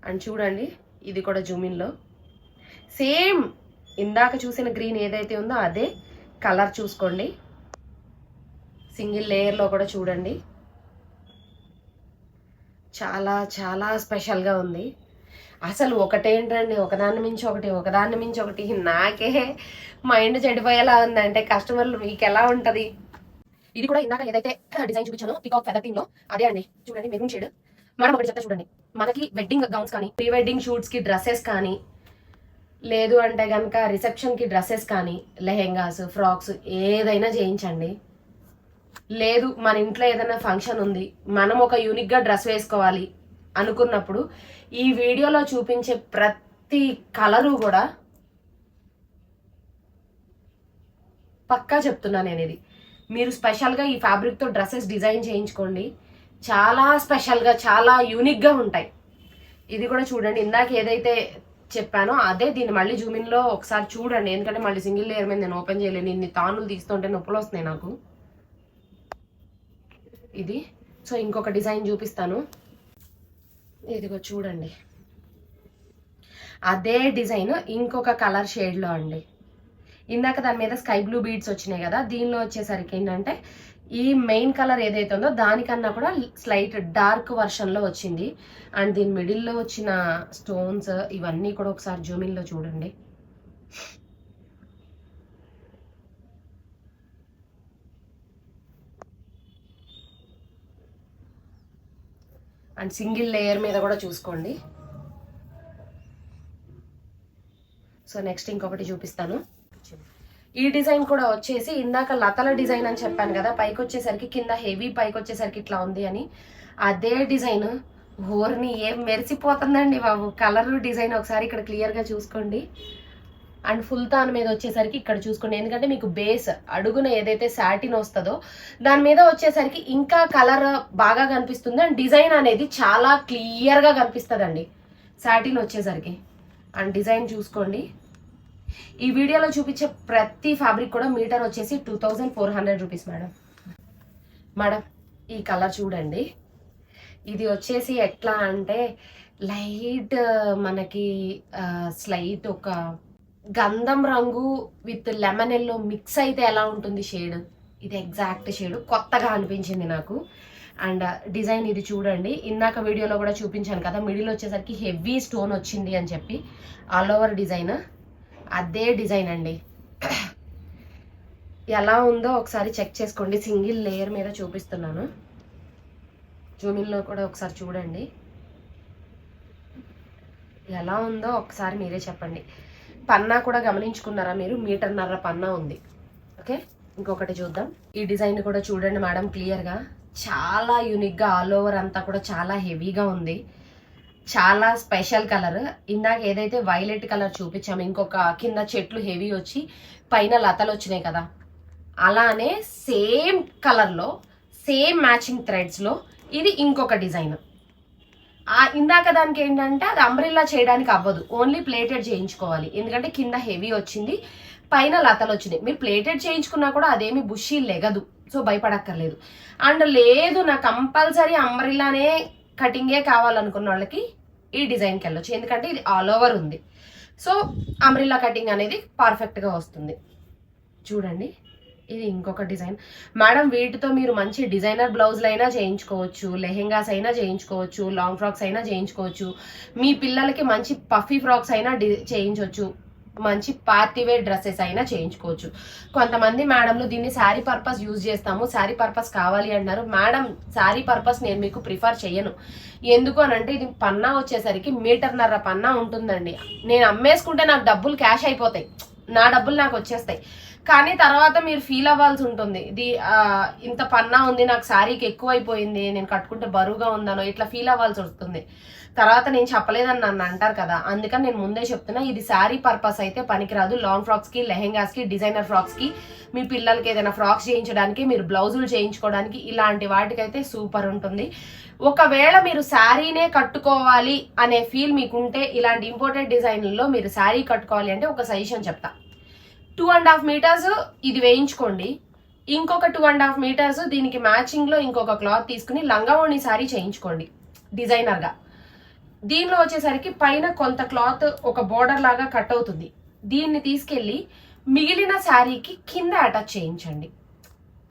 S1: అండ్ చూడండి, ఇది కూడా జూమిన్లో సేమ్ ఇందాక చూసిన గ్రీన్ ఏదైతే ఉందో అదే కలర్ చూసుకోండి. సింగిల్ లేయర్లో కూడా చూడండి, చాలా చాలా స్పెషల్గా ఉంది. అసలు ఒకటేంటండి, ఒకదాన్ని మించి ఒకటి, ఒకదాన్ని మించి ఒకటి. నాకే మైండ్ చెడిపోయేలా ఉందంటే కస్టమర్లు మీకు ఎలా ఉంటది. ఇది కూడా ఇందాక ఏదైతే డిజైన్ చూపించానో పికాక్ ఫెదర్ థీమ్ లో అదే అండి. చూడండి మెరూన్ షేడ్. మేడం ఒకటి చెప్తా చూడండి, మనకి వెడ్డింగ్ గౌన్స్ కానీ, ప్రీ వెడ్డింగ్ షూట్స్ కి డ్రెస్సెస్ కానీ, లేదు అంటే కనుక రిసెప్షన్ కి డ్రెస్సెస్ కానీ, లెహెంగాస్, ఫ్రాక్స్ ఏదైనా చేయించండి. లేదు మన ఇంట్లో ఏదైనా ఫంక్షన్ ఉంది, మనం ఒక యూనిక్ గా డ్రెస్ వేసుకోవాలి అనుకున్నప్పుడు ఈ వీడియోలో చూపించే ప్రతి కలరు కూడా పక్కా చెప్తున్నా నేను. ఇది మీరు స్పెషల్గా ఈ ఫ్యాబ్రిక్తో డ్రెస్సెస్ డిజైన్ చేయించుకోండి, చాలా స్పెషల్గా చాలా యూనిక్గా ఉంటాయి. ఇది కూడా చూడండి, ఇందాక ఏదైతే చెప్పానో అదే. దీన్ని మళ్ళీ జూమిన్లో ఒకసారి చూడండి, ఎందుకంటే మళ్ళీ సింగిల్ లేయర్ మీద నేను ఓపెన్ చేయలేను, ఇన్ని తానులు తీస్తుంటే నొప్పులు వస్తున్నాయి నాకు. ఇది సో ఇంకొక డిజైన్ చూపిస్తాను, ఇదిగో చూడండి. అదే డిజైన్ ఇంకొక కలర్ షేడ్లో అండి. ఇందాక దాని మీద స్కై బ్లూ బీడ్స్ వచ్చినాయి కదా, దీనిలో వచ్చేసరికి ఏంటంటే ఈ మెయిన్ కలర్ ఏదైతే ఉందో దానికన్నా కూడా స్లైట్ డార్క్ వర్షన్లో వచ్చింది. అండ్ దీని మిడిల్లో వచ్చిన స్టోన్స్ ఇవన్నీ కూడా ఒకసారి జూమిన్లో చూడండి. అండ్ సింగిల్ లేయర్ మీద కూడా చూసుకోండి. సో నెక్స్ట్ ఇంకొకటి చూపిస్తాను. ఈ డిజైన్ కూడా వచ్చేసి ఇందాక లతల డిజైన్ అని చెప్పాను కదా, పైకి వచ్చేసరికి కింద హెవీ, పైకి వచ్చేసరికి ఇట్లా ఉంది అని. అదే డిజైన్ ఓర్ని ఏం మెరిసిపోతుందండి బాబు. కలర్ డిజైన్ ఒకసారి ఇక్కడ క్లియర్గా చూసుకోండి. అండ్ ఫుల్ తాన్ మీద వచ్చేసరికి ఇక్కడ చూసుకోండి, ఎందుకంటే మీకు బేస్ అడుగున ఏదైతే సాటిన్ వస్తుందో దాని మీద వచ్చేసరికి ఇంకా కలర్ బాగా కనిపిస్తుంది. అండ్ డిజైన్ అనేది చాలా క్లియర్గా కనిపిస్తుందండి సాటిన్ వచ్చేసరికి. అండ్ డిజైన్ చూసుకోండి. ఈ వీడియోలో చూపించే ప్రతి ఫ్యాబ్రిక్ కూడా మీటర్ వచ్చేసి 2400 రూపీస్ మేడం. మేడం ఈ కలర్ చూడండి, ఇది వచ్చేసి ఎట్లా అంటే లైట్ మనకి స్లైట్ ఒక గంధం రంగు విత్ లెమన్ ఎల్లో మిక్స్ అయితే ఎలా ఉంటుంది షేడ్, ఇది ఎగ్జాక్ట్ షేడ్, కొత్తగా అనిపించింది నాకు. అండ్ డిజైన్ ఇది చూడండి, ఇందాక వీడియోలో కూడా చూపించాను కదా, మిడిల్ వచ్చేసరికి హెవీ స్టోన్ వచ్చింది అని చెప్పి. ఆల్ ఓవర్ డిజైన్ అదే డిజైన్ అండి. ఎలా ఉందో ఒకసారి చెక్ చేసుకోండి, సింగిల్ లేయర్ మీద చూపిస్తున్నాను. జూమిన్లో కూడా ఒకసారి చూడండి ఎలా ఉందో ఒకసారి మీరే చెప్పండి. పన్నా కూడా గమనించుకున్నారా మీరు, 1.5 మీటర్ పన్నా ఉంది. ఓకే ఇంకొకటి చూద్దాం. ఈ డిజైన్ కూడా చూడండి మేడం క్లియర్గా, చాలా యూనిక్గా ఆల్ ఓవర్ అంతా కూడా చాలా హెవీగా ఉంది, చాలా స్పెషల్ కలర్. ఇందాక ఏదైతే వైలెట్ కలర్ చూపించాము, ఇంకొక కింద చెట్లు హెవీ వచ్చి పైన లతలు వచ్చినాయి కదా, అలానే సేమ్ కలర్లో సేమ్ మ్యాచింగ్ థ్రెడ్స్లో ఇది ఇంకొక డిజైన్. ఇందాక దానికి ఏంటంటే అది అంబ్రిల్లా చేయడానికి అవ్వదు, ఓన్లీ ప్లేటెడ్ చేయించుకోవాలి, ఎందుకంటే కింద హెవీ వచ్చింది పైన లతలు వచ్చినాయి. మీరు ప్లేటెడ్ చేయించుకున్నా కూడా అదేమి బుషి లెగదు, సో భయపడక్కర్లేదు. అండ్ లేదు నాకు కంపల్సరీ అంబ్రిల్లానే కటింగే కావాలనుకున్న వాళ్ళకి ఈ డిజైన్కి వెళ్ళొచ్చు, ఎందుకంటే ఇది ఆల్ ఓవర్ ఉంది. సో అంబ్రిల్లా కటింగ్ అనేది పర్ఫెక్ట్గా వస్తుంది. చూడండి ఇది ఇంకొక డిజైన్ మేడం. వీటితో మీరు మంచి డిజైనర్ బ్లౌజులు అయినా చేయించుకోవచ్చు, లెహెంగాస్ అయినా చేయించుకోవచ్చు, లాంగ్ ఫ్రాక్స్ అయినా చేయించుకోవచ్చు, మీ పిల్లలకి మంచి పఫీ ఫ్రాక్స్ అయినా చేయించవచ్చు, మంచి పార్టీ వేర్ డ్రెస్సెస్ అయినా చేయించుకోవచ్చు. కొంతమంది మేడంలు దీన్ని శారీ పర్పస్ యూజ్ చేస్తాము, శారీ పర్పస్ కావాలి అంటున్నారు. మేడం శారీ పర్పస్ నేను మీకు ప్రిఫర్ చేయను, ఎందుకు అని అంటే ఇది పన్నా వచ్చేసరికి 1.5 మీటర్ పన్నా ఉంటుందండి. నేను అమ్మేసుకుంటే నాకు డబ్బులు క్యాష్ అయిపోతాయి, నా డబ్బులు నాకు వచ్చేస్తాయి, కానీ తర్వాత మీరు ఫీల్ అవ్వాల్సి ఉంటుంది, ఇది ఇంత పన్నా ఉంది నాకు శారీకి ఎక్కువైపోయింది, నేను కట్టుకుంటే బరువుగా ఉందనో ఇట్లా ఫీల్ అవ్వాల్సి వస్తుంది. తర్వాత నేను చెప్పలేదని నన్ను అంటారు కదా, అందుకని నేను ముందే చెప్తున్నా, ఇది శారీ పర్పస్ అయితే పనికిరాదు. లాంగ్ ఫ్రాక్స్కి, లెహెంగాస్కి, డిజైనర్ ఫ్రాక్స్కి, మీ పిల్లలకి ఏదైనా ఫ్రాక్స్ చేయించడానికి, మీరు బ్లౌజులు చేయించుకోవడానికి, ఇలాంటి వాటికైతే సూపర్ ఉంటుంది. ఒకవేళ మీరు శారీనే కట్టుకోవాలి అనే ఫీల్ మీకుంటే, ఇలాంటి ఇంపోర్టెడ్ డిజైన్లలో మీరు శారీ కట్టుకోవాలి అంటే ఒక సజెషన్ చెప్తా. 2.5 మీటర్స్ ఇది వేయించుకోండి, ఇంకొక 2.5 మీటర్స్ దీనికి మ్యాచింగ్లో ఇంకొక క్లాత్ తీసుకుని లంగావోణి శారీ చేయించుకోండి డిజైనర్గా. దీనిలో వచ్చేసరికి పైన కొంత క్లాత్ ఒక బోర్డర్ లాగా కట్ అవుతుంది, దీన్ని తీసుకెళ్ళి మిగిలిన శారీకి కింద అటాచ్ చేయించండి.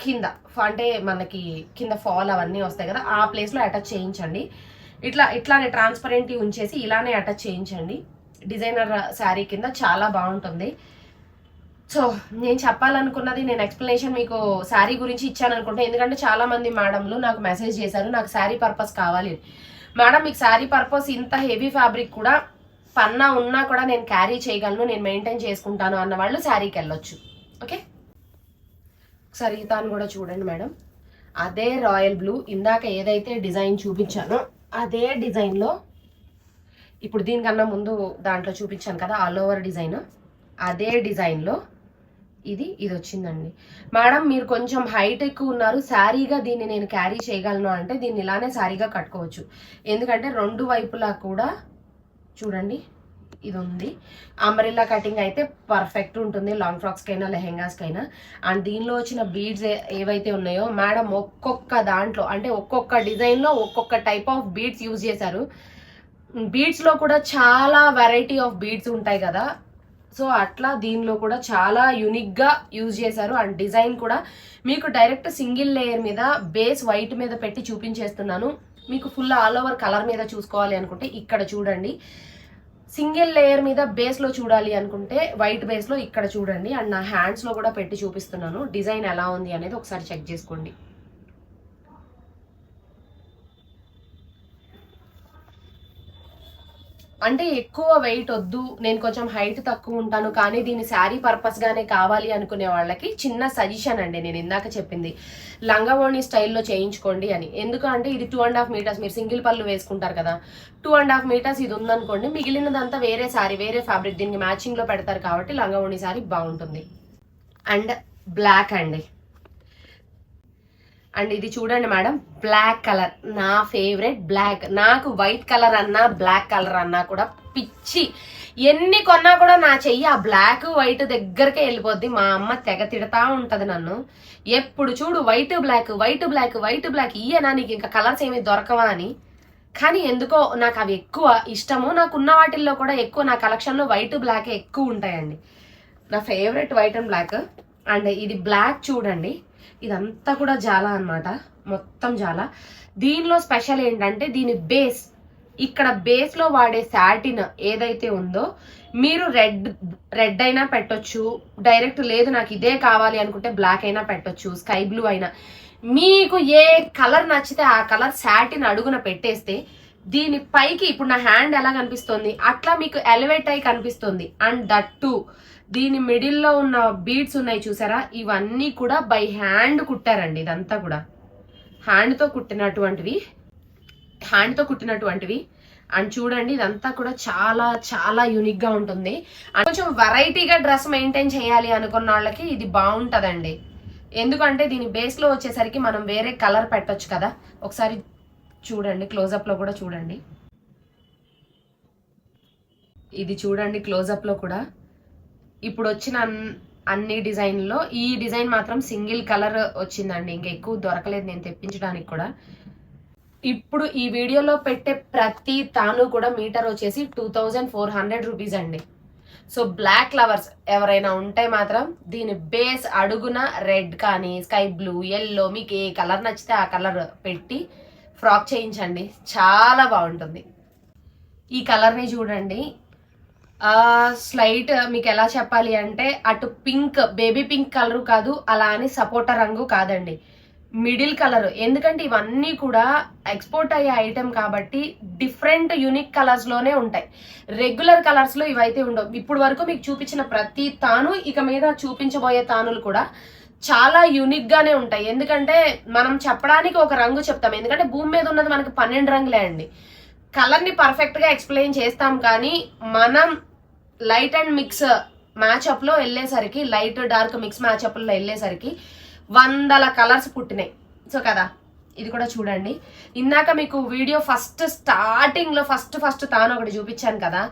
S1: కింద అంటే మనకి కింద ఫాల్ అవన్నీ వస్తాయి కదా, ఆ ప్లేస్లో అటాచ్ చేయించండి. ఇట్లానే ట్రాన్స్పరెంట్ ఉంచేసి ఇలానే అటాచ్ చేయించండి. డిజైనర్ శారీ కింద చాలా బాగుంటుంది. సో నేను చెప్పాలనుకున్నది, నేను ఎక్స్ప్లెనేషన్ మీకు శారీ గురించి ఇచ్చాను అనుకుంటే, ఎందుకంటే చాలా మంది మేడంలు నాకు మెసేజ్ చేశారు నాకు శారీ పర్పస్ కావాలి. మేడం మీకు శారీ పర్పస్ ఇంత హెవీ ఫ్యాబ్రిక్ కూడా పన్నా ఉన్నా కూడా నేను క్యారీ చేయగలను, నేను మెయింటైన్ చేసుకుంటాను అన్న వాళ్ళు శారీకి వెళ్ళొచ్చు. ఓకే, ఒకసారి తాను కూడా చూడండి మేడం. అదే రాయల్ బ్లూ ఇందాక ఏదైతే డిజైన్ చూపించానో అదే డిజైన్లో, ఇప్పుడు దీనికన్నా ముందు దాంట్లో చూపించాను కదా ఆల్ ఓవర్ డిజైన్, అదే డిజైన్లో ఇది వచ్చిందండి. మేడం మీరు కొంచెం హైట్ ఎక్కువ ఉన్నారు, శారీగా దీన్ని నేను క్యారీ చేయగలను అంటే దీన్ని ఇలానే శారీగా కట్టుకోవచ్చు. ఎందుకంటే రెండు వైపులా కూడా చూడండి ఇది ఉంది. అంబ్రెల్లా కటింగ్ అయితే పర్ఫెక్ట్ ఉంటుంది లాంగ్ ఫ్రాక్స్కైనా లెహెంగాస్కైనా. అండ్ దీనిలో వచ్చిన బీడ్స్ ఏవైతే ఉన్నాయో మేడం ఒక్కొక్క దాంట్లో అంటే ఒక్కొక్క డిజైన్లో ఒక్కొక్క టైప్ ఆఫ్ బీడ్స్ యూజ్ చేశారు. బీడ్స్లో కూడా చాలా వెరైటీ ఆఫ్ బీడ్స్ ఉంటాయి కదా, సో అట్లా దీనిలో కూడా చాలా యూనిక్గా యూజ్ చేశారు. అండ్ డిజైన్ కూడా మీకు డైరెక్ట్ సింగిల్ లేయర్ మీద బేస్ వైట్ మీద పెట్టి చూపించేస్తున్నాను. మీకు ఫుల్ ఆల్ ఓవర్ కలర్ మీద చూసుకోవాలి అనుకుంటే ఇక్కడ చూడండి, సింగిల్ లేయర్ మీద బేస్లో చూడాలి అనుకుంటే వైట్ బేస్లో ఇక్కడ చూడండి. అండ్ నా హ్యాండ్స్లో కూడా పెట్టి చూపిస్తున్నాను డిజైన్ ఎలా ఉంది అనేది ఒకసారి చెక్ చేసుకోండి. అంటే ఎక్కువ వెయిట్ వద్దు, నేను కొంచెం హైట్ తక్కువ ఉంటాను కానీ దీని శారీ పర్పస్ గానే కావాలి అనుకునే వాళ్ళకి చిన్న సజెషన్ అండి. నేను ఇందాక చెప్పింది లంగావోణి స్టైల్లో చేయించుకోండి అని. ఎందుకంటే ఇది 2.5 మీటర్స్, మీరు సింగిల్ పళ్ళు వేసుకుంటారు కదా, 2.5 మీటర్స్ ఇది ఉందనుకోండి, మిగిలినదంతా వేరే శారీ వేరే ఫ్యాబ్రిక్ దీనికి మ్యాచింగ్ లో పెడతారు కాబట్టి లంగావోణి శారీ బాగుంటుంది. అండ్ బ్లాక్ అండి, అండ్ ఇది చూడండి మేడం, బ్లాక్ కలర్ నా ఫేవరెట్. బ్లాక్, నాకు వైట్ కలర్ అన్నా బ్లాక్ కలర్ అన్నా కూడా పిచ్చి. ఎన్ని కొన్నా కూడా నా చెయ్యి ఆ బ్లాక్ వైట్ దగ్గరకే వెళ్ళిపోద్ది. మా అమ్మ తెగ తిడతా ఉంటది నన్ను, ఎప్పుడు చూడు white black white black white black, ఇయ్యనా నీకు ఇంకా కలర్స్ ఏమి దొరకవా అని. కానీ ఎందుకో నాకు అవి ఎక్కువ ఇష్టము. నాకున్న వాటిల్లో కూడా ఎక్కువ నా కలెక్షన్లో వైట్ బ్లాక్ ఎక్కువ ఉంటాయండి. నా favourite white and black. And ఇది బ్లాక్ చూడండి, ఇదంతా కూడా జాలా అన్నమాట, మొత్తం జాలా. దీనిలో స్పెషల్ ఏంటంటే దీని బేస్, ఇక్కడ బేస్ లో వాడే సాటిన్ ఏదైతే ఉందో మీరు రెడ్ అయినా పెట్టొచ్చు, డైరెక్ట్ లేదు నాకు ఇదే కావాలి అనుకుంటే బ్లాక్ అయినా పెట్టొచ్చు, స్కై బ్లూ అయినా, మీకు ఏ కలర్ నచ్చితే ఆ కలర్ సాటిన్ అడుగున పెట్టేస్తే దీని పైకి ఇప్పుడు నా హ్యాండ్ ఎలా కనిపిస్తుంది అట్లా మీకు ఎలివేట్ అయి కనిపిస్తుంది. అండ్ దట్ టు దీని మిడిల్లో ఉన్న బీడ్స్ ఉన్నాయి చూసారా, ఇవన్నీ కూడా బై హ్యాండ్ కుట్టారండి. ఇదంతా కూడా హ్యాండ్తో కుట్టినటువంటివి. అండ్ చూడండి ఇదంతా కూడా చాలా చాలా యూనిక్ గా ఉంటుంది. కొంచెం వెరైటీగా డ్రెస్ మెయింటైన్ చేయాలి అనుకున్న వాళ్ళకి ఇది బాగుంటదండి. ఎందుకంటే దీని బేస్ లో వచ్చేసరికి మనం వేరే కలర్ పెట్టొచ్చు కదా. ఒకసారి చూడండి క్లోజప్ లో కూడా చూడండి, ఇది చూడండి క్లోజప్ లో కూడా. ఇప్పుడు వచ్చిన అన్ని డిజైన్లో ఈ డిజైన్ మాత్రం సింగిల్ కలర్ వచ్చిందండి, ఇంకా ఎక్కువ దొరకలేదు నేను తెప్పించడానికి కూడా. ఇప్పుడు ఈ వీడియోలో పెట్టే ప్రతి తాను కూడా మీటర్ వచ్చేసి 2400 రూపీస్ అండి. సో బ్లాక్ లవర్స్ ఎవరైనా ఉంటే మాత్రం దీని బేస్ అడుగున రెడ్ కానీ స్కై బ్లూ ఎల్లో మీకు ఏ కలర్ నచ్చితే ఆ కలర్ పెట్టి ఫ్రాక్ చేయించండి, చాలా బాగుంటుంది. ఈ కలర్ని చూడండి, స్లైట్ మీకు ఎలా చెప్పాలి అంటే అటు పింక్ బేబీ పింక్ కలర్ కాదు, అలా అని సపోటా రంగు కాదండి, మిడిల్ కలర్. ఎందుకంటే ఇవన్నీ కూడా ఎక్స్పోర్ట్ అయ్యే ఐటెం కాబట్టి డిఫరెంట్ యూనిక్ కలర్స్ లోనే ఉంటాయి, రెగ్యులర్ కలర్స్ లో ఇవైతే ఉండవు. ఇప్పుడు వరకు మీకు చూపించిన ప్రతి తాను ఇక మీద చూపించబోయే తానులు కూడా చాలా యూనిక్ గానే ఉంటాయి. ఎందుకంటే మనం చెప్పడానికి ఒక రంగు చెప్తాం, ఎందుకంటే భూమి మీద ఉన్నది మనకి 12 రంగులే అండి. కలర్ ని పర్ఫెక్ట్ గా ఎక్స్ప్లెయిన్ చేస్తాం కానీ మనం లైట్ అండ్ మిక్స్ మ్యాచ్అప్ లో వెళ్ళేసరికి, లైట్ డార్క్ మిక్స్ మ్యాచ్అప్ లో వెళ్ళేసరికి 100 కలర్స్ పుట్టినాయి. సో కదా, ఇది కూడా చూడండి. ఇందాక మీకు వీడియో స్టార్టింగ్ లో ఫస్ట్ తాను ఒకటి చూపించాను కదా,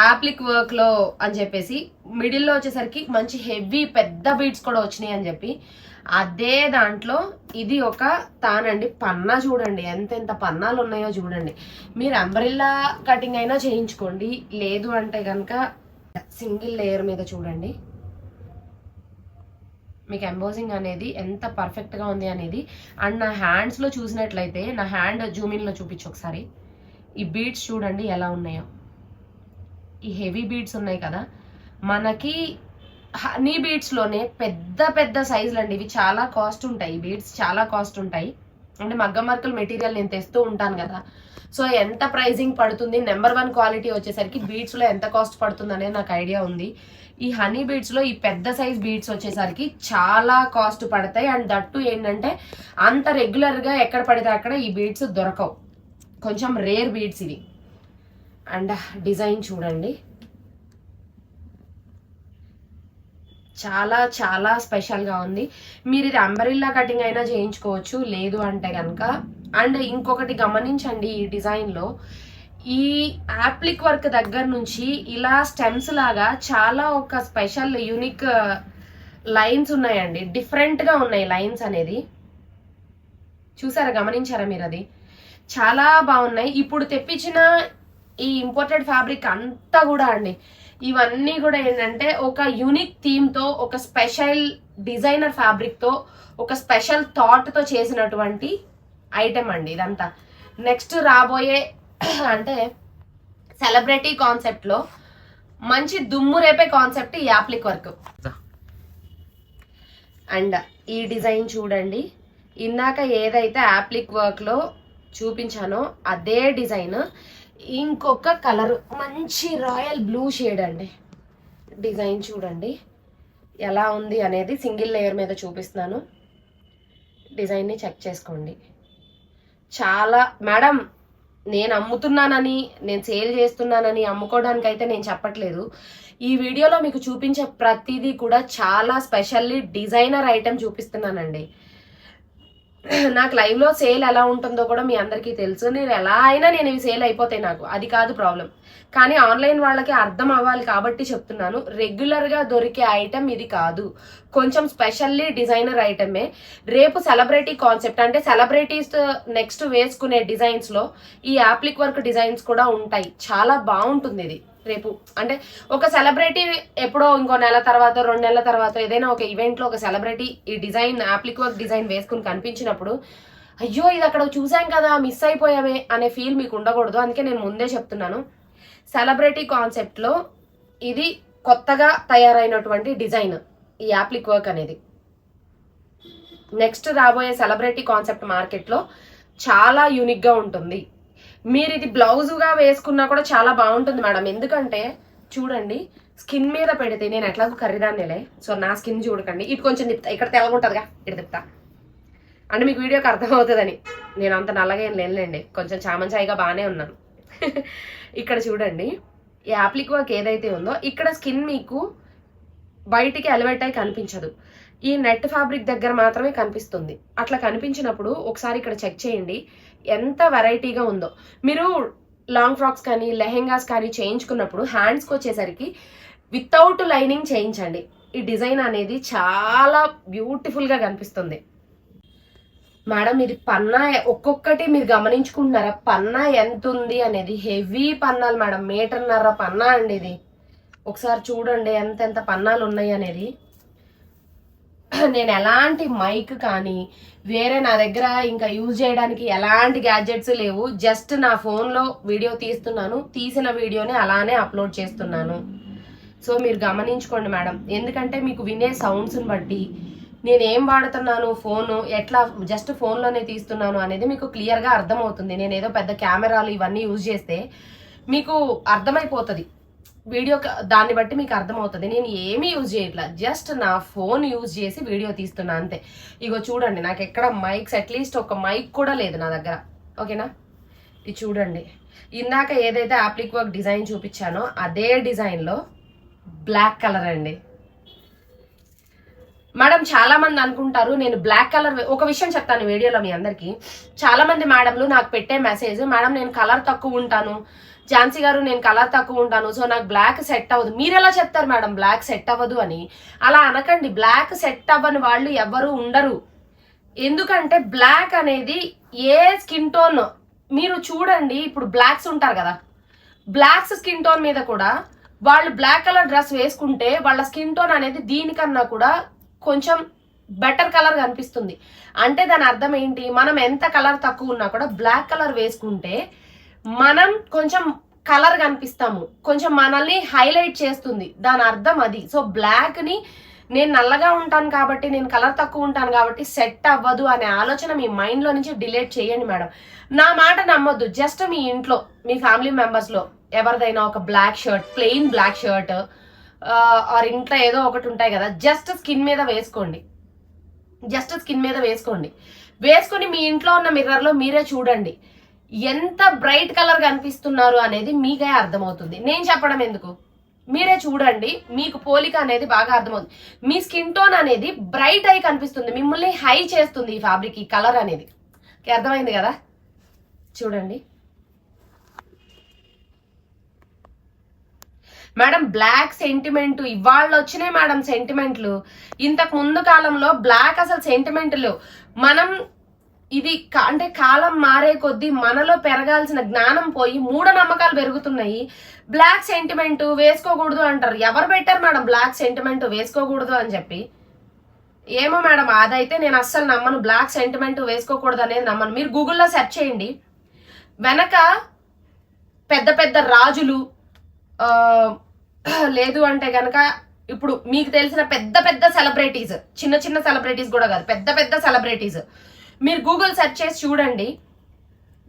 S1: యాప్లిక్ వర్క్ లో అని చెప్పేసి, మిడిల్లో వచ్చేసరికి మంచి హెవీ పెద్ద బీడ్స్ కూడా వచ్చినాయి అని చెప్పి, అదే దాంట్లో ఇది ఒక తానండి. పన్నా చూడండి ఎంత పన్నాలు ఉన్నాయో చూడండి. మీరు అంబ్రెల్లా కటింగ్ అయినా చేయించుకోండి, లేదు అంటే కనుక సింగిల్ లేయర్ మీద చూడండి మీకు ఎంబోజింగ్ అనేది ఎంత పర్ఫెక్ట్గా ఉంది అనేది. అండ్ నా హ్యాండ్స్లో చూసినట్లయితే, నా హ్యాండ్ జూమిన్లో చూపించు ఒకసారి. ఈ బీడ్స్ చూడండి ఎలా ఉన్నాయో. ఈ హెవీ బీడ్స్ ఉన్నాయి కదా, మనకి హనీ బీడ్స్లోనే పెద్ద పెద్ద సైజులు అండి. ఇవి చాలా కాస్ట్ ఉంటాయి, ఈ బీడ్స్ చాలా కాస్ట్ ఉంటాయి. అంటే మగ్గం వర్కుల మెటీరియల్ నేను తెస్తూ ఉంటాను కదా, సో ఎంత ప్రైజింగ్ పడుతుంది, నెంబర్ 1 క్వాలిటీ వచ్చేసరికి బీడ్స్లో ఎంత కాస్ట్ పడుతుంది అనేది నాకు ఐడియా ఉంది. ఈ హనీ బీడ్స్లో ఈ పెద్ద సైజ్ బీడ్స్ వచ్చేసరికి చాలా కాస్ట్ పడతాయి. అండ్ దట్టు ఏంటంటే అంత రెగ్యులర్గా ఎక్కడ పడితే అక్కడ ఈ బీడ్స్ దొరకవు, కొంచెం రేర్ బీడ్స్ ఇవి. అండ్ డిజైన్ చూడండి, చాలా చాలా స్పెషల్గా ఉంది. మీరు ఇది అంబరిల్లా కటింగ్ అయినా చేయించుకోవచ్చు, లేదు అంటే కనుక. అండ్ ఇంకొకటి గమనించండి, ఈ డిజైన్లో ఈ యాప్లిక్ వర్క్ దగ్గర నుంచి ఇలా స్టెమ్స్ లాగా చాలా ఒక స్పెషల్ యూనిక్ లైన్స్ ఉన్నాయండి. డిఫరెంట్గా ఉన్నాయి లైన్స్ అనేది, చూసారా, గమనించారా మీరు? అది చాలా బాగున్నాయి. ఇప్పుడు తెప్పించిన ఈ ఇంపోర్టెడ్ ఫ్యాబ్రిక్ అంతా కూడా అండి, ఇవన్నీ కూడా ఏంటంటే ఒక యూనిక్ థీమ్తో, ఒక స్పెషల్ డిజైనర్ ఫ్యాబ్రిక్తో, ఒక స్పెషల్ థాట్తో చేసినటువంటి ఐటమ్ అండి ఇదంతా. నెక్స్ట్ రాబోయే అంటే సెలబ్రిటీ కాన్సెప్ట్లో మంచి దుమ్ము రేపే కాన్సెప్ట్ ఈ యాప్లిక్ వర్క్. అండ్ ఈ డిజైన్ చూడండి, ఇందాక ఏదైతే యాప్లిక్ వర్క్లో చూపించానో అదే డిజైన్ ఇంకొక కలర్, మంచి రాయల్ బ్లూ షేడ్ అండి. డిజైన్ చూడండి ఎలా ఉంది అనేది సింగిల్ లేయర్ మీద చూపిస్తున్నాను, డిజైన్ని చెక్ చేసుకోండి. చాలా మేడం, నేను అమ్ముతున్నానని, నేను సేల్ చేస్తున్నానని అమ్ముకోవడానికి అయితే నేను చెప్పట్లేదు. ఈ వీడియోలో మీకు చూపించే ప్రతిదీ కూడా చాలా స్పెషల్లీ డిజైనర్ ఐటెం చూపిస్తున్నానండి. నాకు లైవ్లో సేల్ ఎలా ఉంటుందో కూడా మీ అందరికీ తెలుసు. నేను ఎలా అయినా నేను ఇవి సేల్ అయిపోతాయి, నాకు అది కాదు ప్రాబ్లం. కానీ ఆన్లైన్ వాళ్ళకి అర్థం అవ్వాలి కాబట్టి చెప్తున్నాను. రెగ్యులర్గా దొరికే ఐటెం ఇది కాదు, కొంచెం స్పెషల్లీ డిజైనర్ ఐటమే. రేపు సెలబ్రిటీ కాన్సెప్ట్ అంటే సెలబ్రిటీస్ నెక్స్ట్ వేసుకునే డిజైన్స్లో ఈ యాప్లిక్ వర్క్ డిజైన్స్ కూడా ఉంటాయి. చాలా బాగుంటుంది ఇది. రేపు అంటే ఒక సెలబ్రిటీ ఎప్పుడో ఇంకో నెల తర్వాత, 2 నెలల తర్వాత ఏదైనా ఒక ఈవెంట్లో ఒక సెలబ్రిటీ ఈ డిజైన్ యాప్లిక్ వర్క్ డిజైన్ వేసుకుని కనిపించినప్పుడు, అయ్యో ఇది అక్కడ చూసాం కదా, మిస్ అయిపోయామే అనే ఫీల్ మీకు ఉండకూడదు. అందుకే నేను ముందే చెప్తున్నాను, సెలబ్రిటీ కాన్సెప్ట్లో ఇది కొత్తగా తయారైనటువంటి డిజైన్ ఈ యాప్లిక్ వర్క్ అనేది. నెక్స్ట్ రాబోయే సెలబ్రిటీ కాన్సెప్ట్ మార్కెట్లో చాలా యూనిక్గా ఉంటుంది. మీరు ఇది బ్లౌజుగా వేసుకున్నా కూడా చాలా బాగుంటుంది మేడం. ఎందుకంటే చూడండి, స్కిన్ మీద పెడితే, నేను ఎట్లాగో కర్రీదాన్నేలే, సో నా స్కిన్ చూడకండి, ఇటు కొంచెం తిప్తా, ఇక్కడ తెల్లగుంటుందిగా ఇటు తిప్తా అంటే మీకు వీడియోకి అర్థమవుతుందని. నేను అంత నల్లగా ఏం లేనులేండి, కొంచెం చామంచాయిగా బాగానే ఉన్నాను. ఇక్కడ చూడండి, ఈ యాప్లిక్ వర్క్ ఏదైతే ఉందో ఇక్కడ స్కిన్ మీకు బయటికి ఎలివేట్ అయి కనిపించదు, ఈ నెట్ ఫ్యాబ్రిక్ దగ్గర మాత్రమే కనిపిస్తుంది. అట్లా కనిపించినప్పుడు ఒకసారి ఇక్కడ చెక్ చేయండి ఎంత వెరైటీగా ఉందో. మీరు లాంగ్ ఫ్రాక్స్ కానీ లెహెంగాస్ కానీ చేయించుకున్నప్పుడు హ్యాండ్స్కి వచ్చేసరికి వితౌట్ లైనింగ్ చేయించండి. ఈ డిజైన్ అనేది చాలా బ్యూటిఫుల్గా కనిపిస్తుంది. మేడం ఇది పన్నా ఒక్కొక్కటి మీరు గమనించుకుంటున్నారా, పన్నా ఎంత ఉంది అనేది? హెవీ పన్నాలు మేడం, 1.5 మీటర్ పన్నా అండి ఇది. ఒకసారి చూడండి ఎంత పన్నాలు ఉన్నాయి అనేది. నేను ఎలాంటి మైక్ కానీ వేరే నా దగ్గర ఇంకా యూజ్ చేయడానికి ఎలాంటి గ్యాడ్జెట్స్ లేవు. జస్ట్ నా ఫోన్లో వీడియో తీస్తున్నాను, తీసిన వీడియోని అలానే అప్లోడ్ చేస్తున్నాను. సో మీరు గమనించుకోండి మేడం, ఎందుకంటే మీకు వినే సౌండ్స్ని బట్టి నేనేం వాడుతున్నాను, ఫోను ఎట్లా జస్ట్ ఫోన్లోనే తీస్తున్నాను అనేది మీకు క్లియర్గా అర్థమవుతుంది. నేను ఏదో పెద్ద కెమెరాలు ఇవన్నీ యూజ్ చేస్తే మీకు అర్థమైపోతుంది వీడియో, దాన్ని బట్టి మీకు అర్థమవుతుంది. నేను ఏమీ యూజ్ చేయట్లా, జస్ట్ నా ఫోన్ యూజ్ చేసి వీడియో తీస్తున్నా అంతే. ఇగో చూడండి, నాకు ఎక్కడ మైక్స్, అట్లీస్ట్ ఒక మైక్ కూడా లేదు నా దగ్గర, ఓకేనా? ఇది చూడండి, ఇందాక ఏదైతే యాప్లిక్ వర్క్ డిజైన్ చూపించానో అదే డిజైన్లో బ్లాక్ కలర్ అండి. మేడం చాలా మంది అనుకుంటారు నేను బ్లాక్ కలర్, ఒక విషయం చెప్తాను వీడియోలో మీ అందరికీ. చాలా మంది మేడంలు నాకు పెట్టే మెసేజ్, మేడం నేను కలర్ తక్కువ ఉంటాను, ఝాన్సీ గారు నేను కలర్ తక్కువ ఉంటాను, సో నాకు బ్లాక్ సెట్ అవ్వదు. మీరు ఎలా చెప్తారు మేడం బ్లాక్ సెట్ అవ్వదు అని? అలా అనకండి, బ్లాక్ సెట్ అవ్వని వాళ్ళు ఎవరు ఉండరు. ఎందుకంటే బ్లాక్ అనేది ఏ స్కిన్ టోన్, మీరు చూడండి ఇప్పుడు బ్లాక్స్ ఉంటారు కదా, బ్లాక్స్ స్కిన్ టోన్ మీద కూడా వాళ్ళు బ్లాక్ కలర్ డ్రెస్ వేసుకుంటే వాళ్ళ స్కిన్ టోన్ అనేది దీనికన్నా కూడా కొంచెం బెటర్ కలర్ కనిపిస్తుంది. అంటే దాని అర్థం ఏంటి, మనం ఎంత కలర్ తక్కువ ఉన్నా కూడా బ్లాక్ కలర్ వేసుకుంటే మనం కొంచెం కలర్ కనిపిస్తాము, కొంచెం మనల్ని హైలైట్ చేస్తుంది, దాని అర్థం అది. సో బ్లాక్ ని నేను నల్లగా ఉంటాను కాబట్టి, నేను కలర్ తక్కువ ఉంటాను కాబట్టి సెట్ అవ్వదు అనే ఆలోచన మీ మైండ్ లో నుంచి డిలీట్ చేయండి మేడం. నా మాట నమ్మొద్దు. జస్ట్ మీ ఇంట్లో మీ ఫ్యామిలీ మెంబర్స్ లో ఎవరిదైనా ఒక black shirt, plain black shirt or ఇంట్లో ఏదో ఒకటి ఉంటాయి కదా, జస్ట్ స్కిన్ మీద వేసుకోండి. వేసుకొని మీ ఇంట్లో ఉన్న మిర్రర్ లో మీరే చూడండి ఎంత బ్రైట్ కలర్ కనిపిస్తున్నారు అనేది మీకే అర్థమవుతుంది. నేను చెప్పడం ఎందుకు, మీరే చూడండి, మీకు పోలిక అనేది బాగా అర్థమవుతుంది. మీ స్కిన్ టోన్ అనేది బ్రైట్ అయి కనిపిస్తుంది, మిమ్మల్ని హై చేస్తుంది ఈ ఫ్యాబ్రిక్, ఈ కలర్ అనేది. అర్థమైంది కదా? చూడండి మేడం, బ్లాక్ సెంటిమెంట్ ఇవాళ వచ్చినాయి మేడం సెంటిమెంట్లు. ఇంతకు ముందు కాలంలో బ్లాక్ అసలు సెంటిమెంట్లు. మనం ఇది అంటే కాలం మారే కొద్దీ మనలో పెరగాల్సిన జ్ఞానం పోయి మూఢనమ్మకాలు పెరుగుతున్నాయి. బ్లాక్ సెంటిమెంట్ వేసుకోకూడదు అంటారు. ఎవరు పెట్టారు మేడం బ్లాక్ సెంటిమెంట్ వేసుకోకూడదు అని చెప్పి? ఏమో మేడం, అదైతే నేను అస్సలు నమ్మను. బ్లాక్ సెంటిమెంట్ వేసుకోకూడదు అనేది నమ్మను. మీరు గూగుల్లో సెర్చ్ చేయండి, వెనక పెద్ద పెద్ద రాజులు, లేదు అంటే గనక ఇప్పుడు మీకు తెలిసిన పెద్ద పెద్ద సెలబ్రిటీస్, చిన్న చిన్న సెలబ్రిటీస్ కూడా కాదు, పెద్ద పెద్ద సెలబ్రిటీస్, మీరు గూగుల్ సెర్చ్ చేసి చూడండి.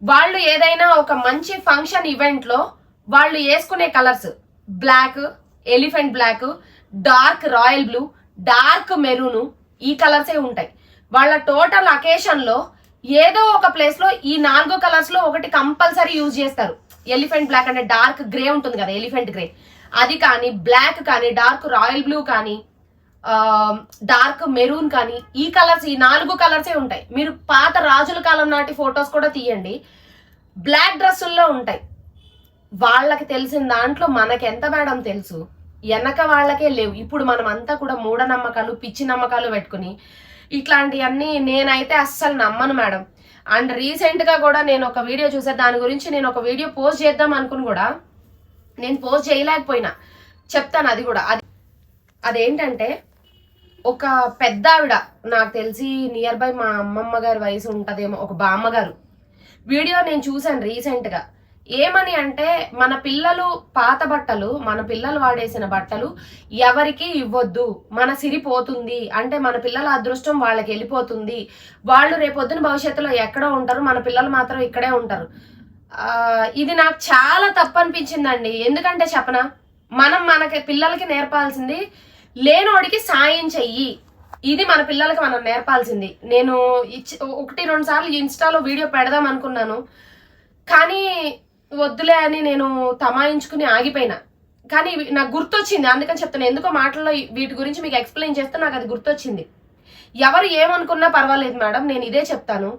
S1: వాళ్ళు ఏదైనా ఒక మంచి ఫంక్షన్ ఈవెంట్ లో వాళ్ళు వేసుకునే colours black, elephant black, dark royal blue, dark maroon, ఈ కలర్సే ఉంటాయి. వాళ్ళ టోటల్ అకేషన్ లో ఏదో ఒక ప్లేస్ లో ఈ 4 కలర్స్ లో ఒకటి కంపల్సరీ యూజ్ చేస్తారు. ఎలిఫెంట్ బ్లాక్ అంటే డార్క్ గ్రే ఉంటుంది కదా, ఎలిఫెంట్ గ్రే, అది కానీ, బ్లాక్ కానీ, డార్క్ రాయల్ బ్లూ కానీ, డార్క్ మెరూన్ కానీ, ఈ కలర్స్, ఈ 4 కలర్సే ఉంటాయి. మీరు పాత రాజుల కాలం నాటి ఫొటోస్ కూడా తీయండి, బ్లాక్ డ్రెస్సుల్లో ఉంటాయి. వాళ్ళకి తెలిసిన దాంట్లో మనకి ఎంత మేడం తెలుసు? వెనక వాళ్ళకే లేవు. ఇప్పుడు మనం అంతా కూడా మూఢనమ్మకాలు, పిచ్చి నమ్మకాలు పెట్టుకుని ఇట్లాంటివన్నీ నేనైతే అస్సలు నమ్మను మేడం. అండ్ రీసెంట్ గా కూడా నేను ఒక వీడియో చూసా, దాని గురించి నేను ఒక వీడియో పోస్ట్ చేద్దాం అనుకుని కూడా నేను పోస్ట్ చేయలేకపోయినా, చెప్తాను అది కూడా. అదేంటంటే ఒక పెద్ద ఆవిడ, నాకు తెలిసి నియర్ బై మా అమ్మమ్మ గారి వయసు ఉంటదేమో, ఒక బామ్మగారు వీడియో నేను చూసాను రీసెంట్ గా. ఏమని అంటే, మన పిల్లలు పాత బట్టలు, మన పిల్లలు వాడేసిన బట్టలు ఎవరికి ఇవ్వద్దు, మన సిరి పోతుంది, అంటే మన పిల్లల అదృష్టం వాళ్ళకి వెళ్ళిపోతుంది, వాళ్ళు రేపొద్దున భవిష్యత్తులో ఎక్కడో ఉంటారు, మన పిల్లలు మాత్రం ఇక్కడే ఉంటారు. ఇది నాకు చాలా తప్పు అనిపించిందండి. ఎందుకంటే చెప్పనా, మనం మనకి పిల్లలకి నేర్పాల్సింది లేనోడికి సాయం చెయ్యి, ఇది మన పిల్లలకి మనం నేర్పాల్సింది. నేను 1-2 సార్లు ఇన్స్టాలో వీడియో పెడదాం అనుకున్నాను, కానీ వద్దులే అని నేను తమాయించుకుని ఆగిపోయినా. కానీ నాకు గుర్తొచ్చింది, అందుకని చెప్తాను. ఎందుకో మాటల్లో వీటి గురించి మీకు ఎక్స్ప్లెయిన్ చేస్తే నాకు అది గుర్తొచ్చింది. ఎవరు ఏమనుకున్నా పర్వాలేదు మేడం, నేను ఇదే చెప్తాను,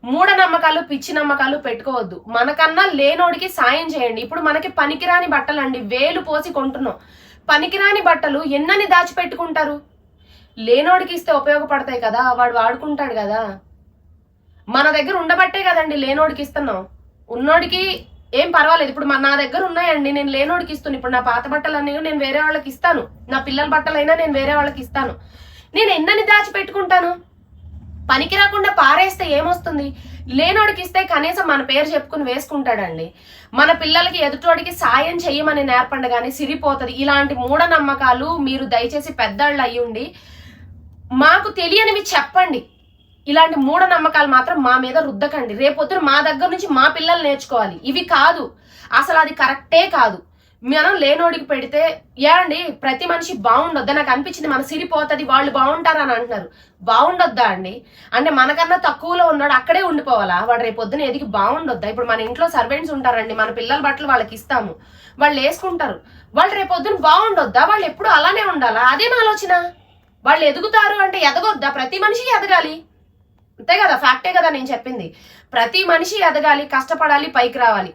S1: మూఢనమ్మకాలు, పిచ్చి నమ్మకాలు పెట్టుకోవద్దు. మనకన్నా లేనోడికి సాయం చేయండి. ఇప్పుడు మనకి పనికిరాని బట్టలు అండి, వేలు పోసి కొంటున్నాం. పనికిరాని బట్టలు ఎన్నని దాచిపెట్టుకుంటారు? లేనోడికి ఇస్తే ఉపయోగపడతాయి కదా, వాడు వాడుకుంటాడు కదా. మన దగ్గర ఉండబట్టే కదండి లేనోడికి ఇస్తున్నాం. ఉన్నోడికి ఏం పర్వాలేదు. ఇప్పుడు నా దగ్గర ఉన్నాయండి, నేను లేనోడికి ఇస్తాను. ఇప్పుడు నా పాత బట్టలు అన్నీ నేను వేరే వాళ్ళకి ఇస్తాను, నా పిల్లల బట్టలైనా నేను వేరే వాళ్ళకి ఇస్తాను. నేను ఎన్నని దాచిపెట్టుకుంటాను? పనికి రాకుండా పారేస్తే ఏమొస్తుంది? లేనోడికి ఇస్తే కనీసం మన పేరు చెప్పుకుని వేసుకుంటాడండి. మన పిల్లలకి ఎదుటోడికి సాయం చెయ్యమని నేర్పండి, కానీ సిరిపోతుంది. ఇలాంటి మూఢనమ్మకాలు మీరు దయచేసి పెద్దవాళ్ళు అయ్యుండి మాకు తెలియనివి చెప్పండి. ఇలాంటి మూఢనమ్మకాలు మాత్రం మా మీద రుద్దకండి. రేపొద్దున మా దగ్గర నుంచి మా పిల్లలు నేర్చుకోవాలి. ఇవి కాదు, అసలు అది కరెక్టే కాదు. మనం లేనోడికి పెడితే ఏమండి, ప్రతి మనిషి బాగుండొద్దా? నాకు అనిపించింది మన సిరిపోతుంది, వాళ్ళు బాగుంటారు అని అంటున్నారు. బాగుండొద్దా అండి? అంటే మనకన్నా తక్కువలో ఉన్నాడు అక్కడే ఉండిపోవాలా? వాడు రేపొద్దున ఎదిగి బాగుండొద్దా? ఇప్పుడు మన ఇంట్లో సర్వెంట్స్ ఉంటారండి, మన పిల్లల బట్టలు వాళ్ళకి ఇస్తాము, వాళ్ళు వేసుకుంటారు. వాళ్ళు రేపొద్దున బాగుండొద్దా? వాళ్ళు ఎప్పుడు అలానే ఉండాలా? అదేం ఆలోచన? వాళ్ళు ఎదుగుతారు అంటే ఎదగొద్దా? ప్రతి మనిషికి ఎదగాలి, అంతే కదా, ఫ్యాక్టే కదా నేను చెప్పింది. ప్రతి మనిషి ఎదగాలి, కష్టపడాలి, పైకి రావాలి.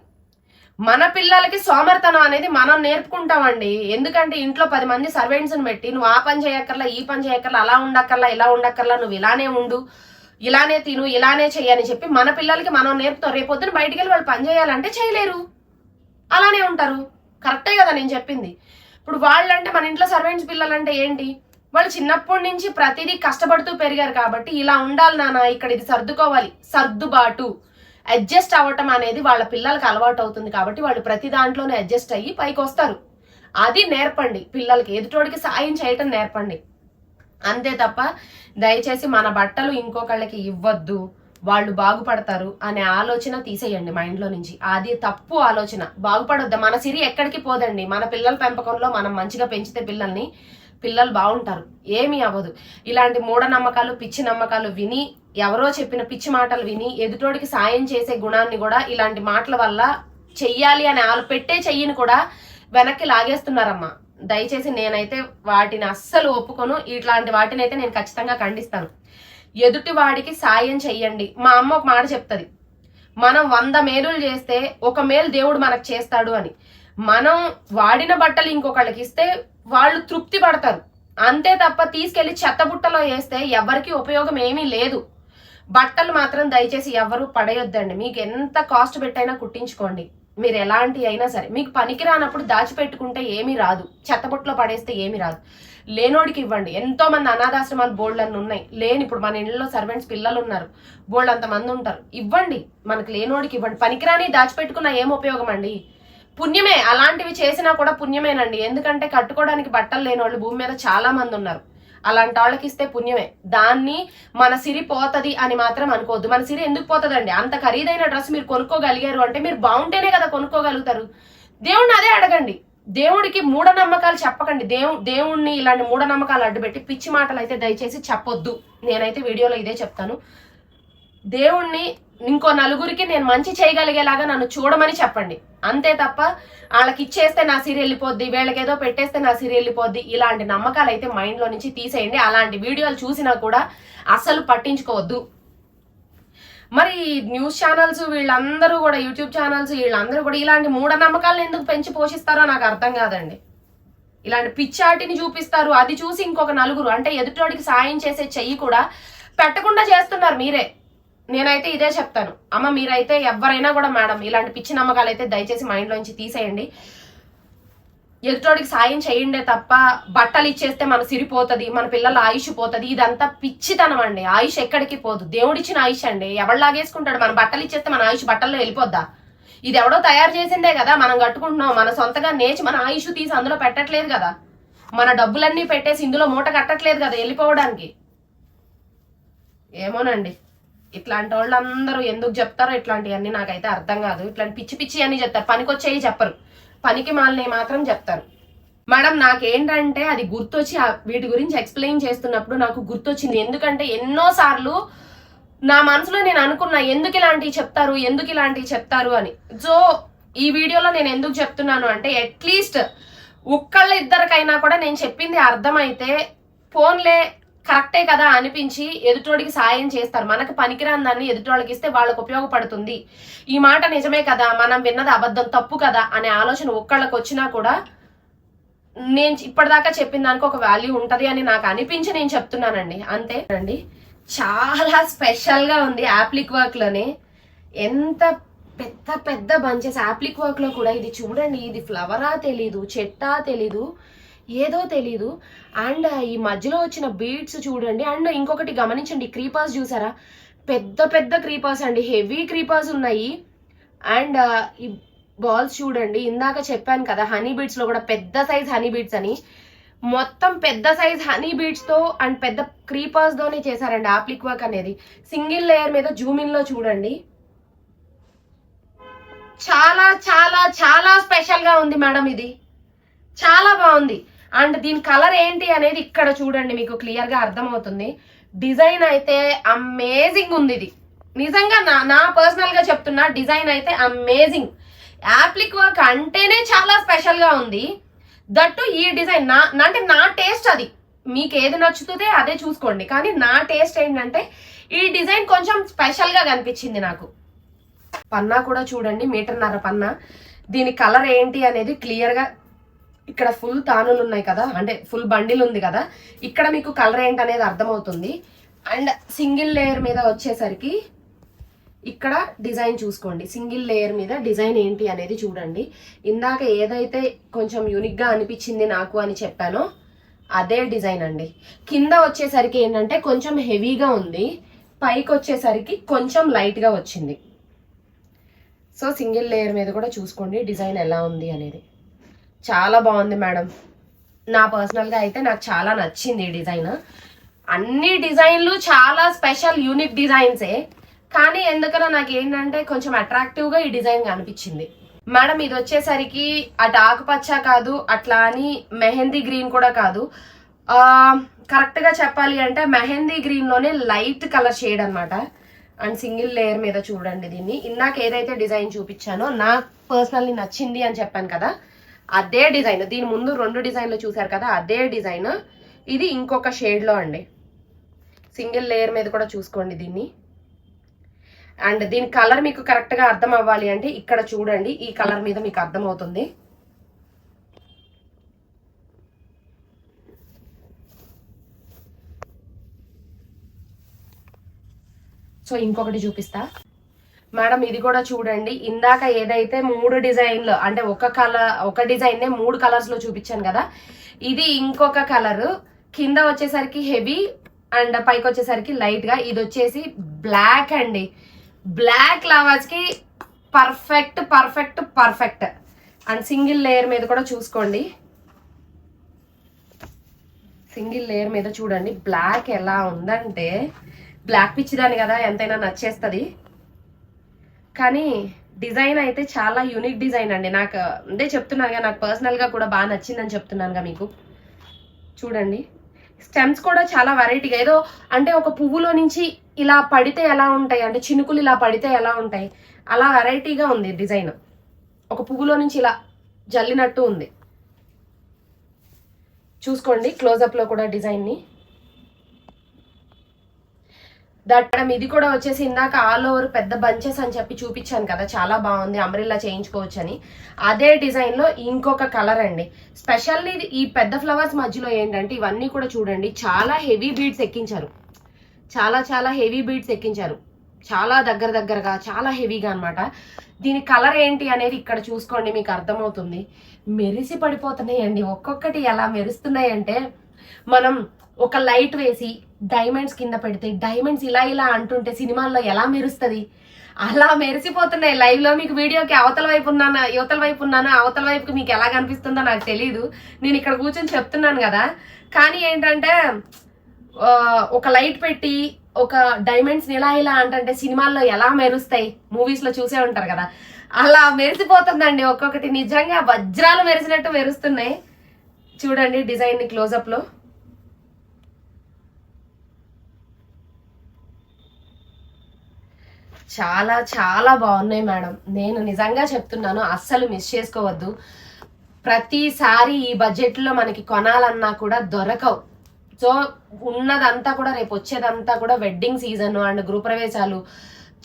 S1: మన పిల్లలకి సోమర్తనం అనేది మనం నేర్పుకుంటామండి. ఎందుకంటే ఇంట్లో 10 మంది సర్వెంట్స్ని పెట్టి నువ్వు ఆ పని చేయక్కర్లా, ఈ పని చేయక్కర్లా, అలా ఉండక్కర్లా, ఇలా ఉండక్కర్లా, నువ్వు ఇలానే ఉండు, ఇలానే తిను, ఇలానే చెయ్యని చెప్పి మన పిల్లలకి మనం నేర్పుతాం. రేపొద్దున బయటికి వెళ్ళి వాళ్ళు పని చేయాలంటే చేయలేరు, అలానే ఉంటారు. కరెక్టే కదా నేను చెప్పింది. ఇప్పుడు వాళ్ళంటే మన ఇంట్లో సర్వెంట్స్ పిల్లలంటే ఏంటి? వాళ్ళు చిన్నప్పటి నుంచి ప్రతిదీ కష్టపడుతూ పెరిగారు కాబట్టి ఇలా ఉండాలి నాన్న, ఇక్కడ ఇది సర్దుకోవాలి, సర్దుబాటు, అడ్జస్ట్ అవ్వటం అనేది వాళ్ళ పిల్లలకి అలవాటు అవుతుంది కాబట్టి వాళ్ళు ప్రతి దాంట్లోనే అడ్జస్ట్ అయ్యి పైకి వస్తారు. అది నేర్పండి పిల్లలకి, ఎదుటోడికి సాయం చేయటం నేర్పండి. అంతే తప్ప దయచేసి మన బట్టలు ఇంకొకళ్ళకి ఇవ్వద్దు, వాళ్ళు బాగుపడతారు అనే ఆలోచన తీసేయండి మైండ్లో నుంచి. అది తప్పు ఆలోచన. బాగుపడొద్దు, మన సిరి ఎక్కడికి పోదండి. మన పిల్లల పెంపకంలో మనం మంచిగా పెంచితే పిల్లలు బాగుంటారు, ఏమీ అవ్వదు. ఇలాంటి మూఢనమ్మకాలు, పిచ్చి నమ్మకాలు విని, ఎవరో చెప్పిన పిచ్చి మాటలు విని ఎదుటోడికి సాయం చేసే గుణాన్ని కూడా ఇలాంటి మాటల వల్ల చెయ్యాలి అని పెట్టే చెయ్యిని కూడా వెనక్కి లాగేస్తున్నారమ్మా. దయచేసి నేనైతే వాటిని అస్సలు ఒప్పుకోను. ఇట్లాంటి వాటిని అయితే నేను ఖచ్చితంగా ఖండిస్తాను. ఎదుటి వాడికి సాయం చెయ్యండి. మా అమ్మ ఒక మాట చెప్తుంది, మనం 100 మేలులు చేస్తే 1 మేలు దేవుడు మనకు చేస్తాడు అని. మనం వాడిన బట్టలు ఇంకొకళ్ళకి ఇస్తే వాళ్ళు తృప్తి పడతారు, అంతే తప్ప తీసుకెళ్లి చెత్తబుట్టలో వేస్తే ఎవరికి ఉపయోగం ఏమీ లేదు. బట్టలు మాత్రం దయచేసి ఎవరు పడేయొద్దండి. మీకు ఎంత కాస్ట్ పెట్టైనా కుట్టించుకోండి, మీరు ఎలాంటి అయినా సరే. మీకు పనికి రానప్పుడు దాచిపెట్టుకుంటే ఏమీ రాదు, చెత్తబుట్టలో పడేస్తే ఏమీ రాదు. లేనోడికి ఇవ్వండి. ఎంతో మంది అనాథాశ్రమాలు బోల్డ్ అన్ని ఉన్నాయి. ఇప్పుడు మన ఇళ్ళలో సర్వెంట్స్ పిల్లలు ఉన్నారు, బోల్డ్ అంతమంది ఉంటారు. ఇవ్వండి, మనకు లేనోడికి ఇవ్వండి. పనికిరాని దాచిపెట్టుకున్నా ఏం ఉపయోగం అండి? పుణ్యమే, అలాంటివి చేసినా కూడా పుణ్యమేనండి. ఎందుకంటే కట్టుకోవడానికి బట్టలు లేని వాళ్ళు భూమి మీద చాలా మంది ఉన్నారు. అలాంటి వాళ్ళకి ఇస్తే పుణ్యమే. దాన్ని మన సిరి పోతది అని మాత్రం అనుకోవద్దు. మన సిరి ఎందుకు పోతుందండి? అంత ఖరీదైన డ్రెస్ మీరు కొనుక్కోగలిగారు అంటే మీరు బాగుంటేనే కదా కొనుక్కోగలుగుతారు. దేవుణ్ణి అదే అడగండి. దేవుడికి మూఢనమ్మకాలు చెప్పకండి. దేవుణ్ణి ఇలాంటి మూఢనమ్మకాలు అడ్డుపెట్టి పిచ్చి మాటలు అయితే దయచేసి చెప్పొద్దు. నేనైతే వీడియోలో ఇదే చెప్తాను. దేవుణ్ణి ఇంకో నలుగురికి నేను మంచి చేయగలిగేలాగా నన్ను చూడమని చెప్పండి, అంతే తప్ప వాళ్ళకి ఇచ్చేస్తే నా సిరి వెళ్ళిపోద్ది, వీళ్ళకేదో పెట్టేస్తే నా సిరి వెళ్ళిపోద్ది, ఇలాంటి నమ్మకాలు అయితే మైండ్లో నుంచి తీసేయండి. అలాంటి వీడియోలు చూసినా కూడా అస్సలు పట్టించుకోవద్దు. మరి న్యూస్ ఛానల్స్ వీళ్ళందరూ కూడా, యూట్యూబ్ ఛానల్స్ వీళ్ళందరూ కూడా ఇలాంటి మూఢనమ్మకాలను ఎందుకు పెంచి పోషిస్తారో నాకు అర్థం కాదండి. ఇలాంటి పిచ్చాటిని చూపిస్తారు, అది చూసి ఇంకొక నలుగురు, అంటే ఎదుటోడికి సాయం చేసే చెయ్యి కూడా పెట్టకుండా చేస్తున్నారు మీరే. నేనైతే ఇదే చెప్తాను, అమ్మ మీరైతే ఎవరైనా కూడా మేడం ఇలాంటి పిచ్చి నమ్మకాలు అయితే దయచేసి మైండ్లోంచి తీసేయండి. ఎదుటోడికి సాయం చేయండే తప్ప బట్టలు ఇచ్చేస్తే మన సిరిపోతుంది, మన పిల్లల ఆయుష్ పోతుంది, ఇదంతా పిచ్చితనం అండి. ఆయుష్ ఎక్కడికి పోదు, దేవుడిచ్చిన ఆయుష్ అండి. ఎవరు లాగేసుకుంటాడు? మన బట్టలు ఇచ్చేస్తే మన ఆయుష్ బట్టల్లో వెళ్ళిపోద్దా? ఇది ఎవడో తయారు చేసిందే కదా, మనం కట్టుకుంటున్నాం. మన సొంతగా నేర్చి మన ఆయుష్ తీసి అందులో పెట్టట్లేదు కదా, మన డబ్బులన్నీ పెట్టేసి ఇందులో మూట కట్టట్లేదు కదా వెళ్ళిపోవడానికి. ఏమోనండి, ఇట్లాంటి వాళ్ళందరూ ఎందుకు చెప్తారో ఇట్లాంటివన్నీ నాకైతే అర్థం కాదు. ఇట్లాంటి పిచ్చి పిచ్చి అన్ని చెప్తారు, పనికొచ్చేవి చెప్పరు, పనికి మాలినవి మాత్రం చెప్తారు. మేడం నాకేంటంటే అది గుర్తొచ్చి వీటి గురించి ఎక్స్ప్లెయిన్ చేస్తున్నప్పుడు నాకు గుర్తొచ్చింది. ఎందుకంటే ఎన్నోసార్లు నా మనసులో నేను అనుకున్నా, ఎందుకు ఇలాంటివి చెప్తారు అని. సో ఈ వీడియోలో నేను ఎందుకు చెప్తున్నాను అంటే, అట్లీస్ట్ ఒక్కళ్ళిద్దరికైనా కూడా నేను చెప్పింది అర్థమైతే ఫోన్లే కరెక్టే కదా అనిపించి ఎదుటోడికి సాయం చేస్తారు. మనకు పనికిరాని దాన్ని ఎదుటోళ్ళకి ఇస్తే వాళ్ళకు ఉపయోగపడుతుంది, ఈ మాట నిజమే కదా, మనం విన్నది అబద్ధం, తప్పు కదా అనే ఆలోచన ఒక్కళ్ళకి వచ్చినా కూడా నేను ఇప్పటిదాకా చెప్పిన దానికి ఒక వాల్యూ ఉంటది అని నాకు అనిపించి నేను చెప్తున్నానండి, అంతే అండి. చాలా స్పెషల్ గా ఉంది యాప్లిక్ వర్క్ లోనే. ఎంత పెద్ద పెద్ద బంచెస్ యాప్లిక్ వర్క్ లో కూడా. ఇది చూడండి, ఇది ఫ్లవరా తెలీదు, చెట్టా తెలీదు, ఏదో తెలీదు. అండ్ ఈ మధ్యలో వచ్చిన బీడ్స్ చూడండి. అండ్ ఇంకొకటి గమనించండి, క్రీపర్స్ చూసారా? పెద్ద పెద్ద క్రీపర్స్ అండి, హెవీ క్రీపర్స్ ఉన్నాయి. అండ్ ఈ బాల్స్ చూడండి, ఇందాక చెప్పాను కదా హనీ బీడ్స్ లో కూడా పెద్ద సైజ్ హనీ బీడ్స్ అని. మొత్తం పెద్ద సైజ్ హనీ బీడ్స్ తో అండ్ పెద్ద క్రీపర్స్ తోనే చేశారండి యాప్లిక్ వర్క్ అనేది. సింగిల్ లేయర్ మీద జూమిన్ లో చూడండి, చాలా చాలా చాలా స్పెషల్ గా ఉంది మేడం. ఇది చాలా బాగుంది. అండ్ దీని కలర్ ఏంటి అనేది ఇక్కడ చూడండి, మీకు క్లియర్ గా అర్థమవుతుంది. డిజైన్ అయితే అమేజింగ్ ఉంది. ఇది నిజంగా నా పర్సనల్ గా చెప్తున్నా, డిజైన్ అయితే అమేజింగ్. యాప్లిక్ వర్క్ అంటేనే చాలా స్పెషల్ గా ఉంది. దట్టు ఈ డిజైన్ అంటే నా టేస్ట్ అది. మీకు ఏది నచ్చుతుందో అదే చూసుకోండి, కానీ నా టేస్ట్ ఏంటంటే ఈ డిజైన్ కొంచెం స్పెషల్ గా కనిపించింది నాకు. పన్నా కూడా చూడండి, 1.5 మీటర్ పన్నా. దీని కలర్ ఏంటి అనేది క్లియర్ గా ఇక్కడ ఫుల్ తానులు ఉన్నాయి కదా, అంటే ఫుల్ బండిల్ ఉంది కదా, ఇక్కడ మీకు కలర్ ఏంటి అనేది అర్థమవుతుంది. అండ్ సింగిల్ లేయర్ మీద వచ్చేసరికి ఇక్కడ డిజైన్ చూసుకోండి, సింగిల్ లేయర్ మీద డిజైన్ ఏంటి అనేది చూడండి. ఇందాక ఏదైతే కొంచెం యూనిక్ గా అనిపించింది నాకు అని చెప్పానో అదే డిజైన్ అండి. కింద వచ్చేసరికి ఏంటంటే కొంచెం హెవీగా ఉంది, పైకి వచ్చేసరికి కొంచెం లైట్గా వచ్చింది. సో సింగిల్ లేయర్ మీద కూడా చూసుకోండి డిజైన్ ఎలా ఉంది అనేది. చాలా బాగుంది మేడం. నా పర్సనల్గా అయితే నాకు చాలా నచ్చింది ఈ డిజైన్. అన్ని డిజైన్లు చాలా స్పెషల్ యూనిక్ డిజైన్సే, కానీ ఎందుకనో నాకు ఏంటంటే కొంచెం అట్రాక్టివ్గా ఈ డిజైన్ కనిపించింది మేడం. ఇది వచ్చేసరికి అటు ఆకుపచ్చ కాదు, అట్లా అని మెహందీ గ్రీన్ కూడా కాదు. కరెక్ట్గా చెప్పాలి అంటే మెహందీ గ్రీన్లోనే లైట్ కలర్ షేడ్ అనమాట. అండ్ సింగిల్ లేయర్ మీద చూడండి దీన్ని. ఇందాక ఏదైతే డిజైన్ చూపించానో నాకు పర్సనల్లీ నచ్చింది అని చెప్పాను కదా, అదే డిజైన్. దీని ముందు 2 డిజైన్లు చూసారు కదా, అదే డిజైన్. ఇది ఇంకొక షేడ్లో అండి. సింగిల్ లేయర్ మీద కూడా చూసుకోండి దీన్ని. అండ్ దీని కలర్ మీకు కరెక్ట్గా అర్థం అవ్వాలి అంటే ఇక్కడ చూడండి, ఈ కలర్ మీద మీకు అర్థం అవుతుంది. సో ఇంకొకటి చూపిస్తా మేడం, ఇది కూడా చూడండి. ఇందాక ఏదైతే 3 డిజైన్లు అంటే ఒక డిజైన్నే 3 కలర్స్లో చూపించాను కదా, ఇది ఇంకొక కలర్. కింద వచ్చేసరికి హెవీ అండ్ పైకి వచ్చేసరికి లైట్గా. ఇది వచ్చేసి బ్లాక్ అండి. బ్లాక్ లవర్స్కి perfect perfect perfect. And single layer మీద కూడా చూసుకోండి. సింగిల్ లేయర్ మీద చూడండి బ్లాక్ ఎలా ఉందంటే, బ్లాక్ పిచ్చిదాని కదా ఎంతైనా నచ్చేస్తుంది, కానీ డిజైన్ అయితే చాలా యూనిక్ డిజైన్ అండి. నాకు అదే చెప్తున్నానుగా, నాకు పర్సనల్గా కూడా బాగా నచ్చిందని చెప్తున్నానుగా మీకు. చూడండి స్టెమ్స్ కూడా చాలా వెరైటీగా, ఏదో అంటే ఒక పువ్వులో నుంచి ఇలా పడితే ఎలా ఉంటాయి అంటే చినుకులు ఇలా పడితే ఎలా ఉంటాయి అలా వెరైటీగా ఉంది డిజైన్. ఒక పువ్వులో నుంచి ఇలా జల్లినట్టు ఉంది. చూసుకోండి క్లోజప్లో కూడా డిజైన్ని. మేడం ఇది కూడా వచ్చేసి ఇందాక ఆల్ ఓవర్ పెద్ద బంచెస్ అని చెప్పి చూపించాను కదా, చాలా బాగుంది, అంబ్రెల్లా చేయించుకోవచ్చు అని. అదే డిజైన్లో ఇంకొక కలర్ అండి. స్పెషల్లీ ఈ పెద్ద ఫ్లవర్స్ మధ్యలో ఏంటంటే ఇవన్నీ కూడా చూడండి చాలా హెవీ బీడ్స్ ఎక్కించారు, చాలా చాలా హెవీ బీడ్స్ ఎక్కించారు, చాలా దగ్గరగా చాలా హెవీగా అనమాట. దీని కలర్ ఏంటి అనేది ఇక్కడ చూసుకోండి, మీకు అర్థమవుతుంది. మెరిసి పడిపోతున్నాయండి ఒక్కొక్కటి. ఎలా మెరుస్తున్నాయి అంటే, మనం ఒక లైట్ వేసి డైమండ్స్ కింద పెడితే డైమండ్స్ ఇలా ఇలా అంటుంటే సినిమాల్లో ఎలా మెరుస్తుంది అలా మెరిసిపోతున్నాయి. లైవ్ లో మీకు వీడియోకి అవతల వైపు ఉన్నాను, యువతల వైపు ఉన్నాను, అవతల వైపుకి మీకు ఎలా కనిపిస్తుందో నాకు తెలీదు, నేను ఇక్కడ కూర్చొని చెప్తున్నాను కదా. కానీ ఏంటంటే ఒక లైట్ పెట్టి ఒక డైమండ్స్ ఇలా ఇలా అంటే సినిమాల్లో ఎలా మెరుస్తాయి, మూవీస్ లో చూసే ఉంటారు కదా, అలా మెరిసిపోతుందండి ఒక్కొక్కటి. నిజంగా వజ్రాలు మెరిసినట్టు మెరుస్తున్నాయి. చూడండి డిజైన్ ని క్లోజప్ లో. చాలా చాలా బాగున్నాయి మేడం. నేను నిజంగా చెప్తున్నాను, అస్సలు మిస్ చేసుకోవద్దు. ప్రతిసారి ఈ బడ్జెట్లో మనకి కొనాలన్నా కూడా దొరకవు. సో ఉన్నదంతా కూడా రేపు వచ్చేదంతా కూడా వెడ్డింగ్ సీజన్ అండ్ గృహప్రవేశాలు,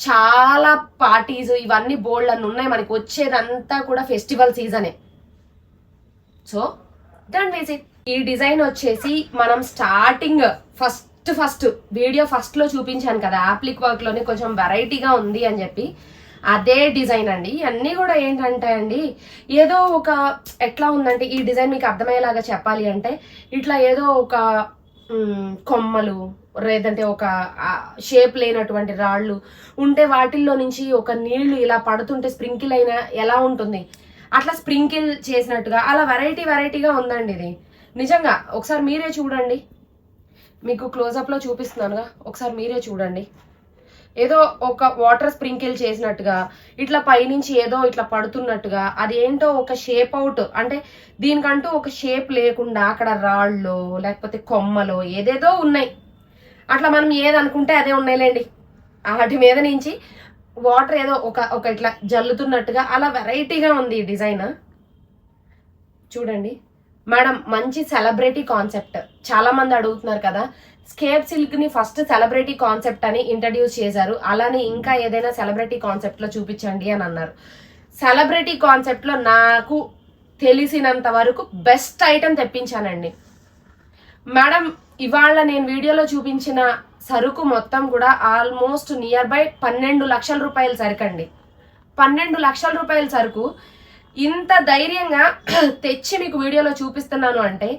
S1: చాలా పార్టీస్, ఇవన్నీ బోల్డ్ అన్ని ఉన్నాయి. మనకి వచ్చేదంతా కూడా ఫెస్టివల్ సీజనే. So don't miss it. ఈ డిజైన్ వచ్చేసి మనం స్టార్టింగ్ ఫస్ట్ వీడియో ఫస్ట్లో చూపించాను కదా, యాప్లిక్ వర్క్లోనే కొంచెం వెరైటీగా ఉంది అని చెప్పి, అదే డిజైన్ అండి. ఇవన్నీ కూడా ఏంటంటే అండి, ఏదో ఒక ఎట్లా ఉందంటే ఈ డిజైన్ మీకు అర్థమయ్యేలాగా చెప్పాలి అంటే, ఇట్లా ఏదో ఒక కొమ్మలు లేదంటే ఒక షేప్ లేనటువంటి రాళ్ళు ఉంటే వాటిల్లో నుంచి ఒక నీళ్లు ఇలా పడుతుంటే స్ప్రింకిల్ అయినా ఎలా ఉంటుంది అట్లా స్ప్రింకిల్ చేసినట్టుగా అలా వెరైటీగా ఉందండి ఇది. నిజంగా ఒకసారి మీరే చూడండి, మీకు క్లోజప్లో చూపిస్తున్నానుగా, ఒకసారి మీరే చూడండి. ఏదో ఒక వాటర్ స్ప్రింకిల్ చేసినట్టుగా ఇట్లా పైనుంచి ఏదో ఇట్లా పడుతున్నట్టుగా, అది ఏంటో ఒక షేప్ అవుట్ అంటే దీనికంటూ ఒక షేప్ లేకుండా అక్కడ రాళ్ళు లేకపోతే కొమ్మలు ఏదేదో ఉన్నాయి. అట్లా మనం ఏదనుకుంటే అదే ఉన్నాయిలేండి. వాటి మీద నుంచి వాటర్ ఏదో ఒక ఇట్లా జల్లుతున్నట్టుగా అలా వెరైటీగా ఉంది ఈ డిజైన్. చూడండి మేడం, మంచి సెలబ్రిటీ కాన్సెప్ట్. చాలా మంది అడుగుతున్నారు కదా, స్కేప్ సిల్క్ ని ఫస్ట్ సెలబ్రిటీ కాన్సెప్ట్ అని ఇంట్రడ్యూస్ చేశారు, అలానే ఇంకా ఏదైనా సెలబ్రిటీ కాన్సెప్ట్ లో చూపించండి అని అన్నారు. సెలబ్రిటీ కాన్సెప్ట్ లో నాకు తెలిసినంత వరకు బెస్ట్ ఐటమ్ తెప్పించానండి మేడం. ఇవాళ నేను వీడియోలో చూపించిన సరుకు మొత్తం కూడా ఆల్మోస్ట్ నియర్ బై 12 లక్షల రూపాయల సరుకు అండి. 12 లక్షల రూపాయల సరుకు ఇంత ధైర్యంగా తెచ్చి మీకు వీడియోలో చూపిస్తున్నాను అంటే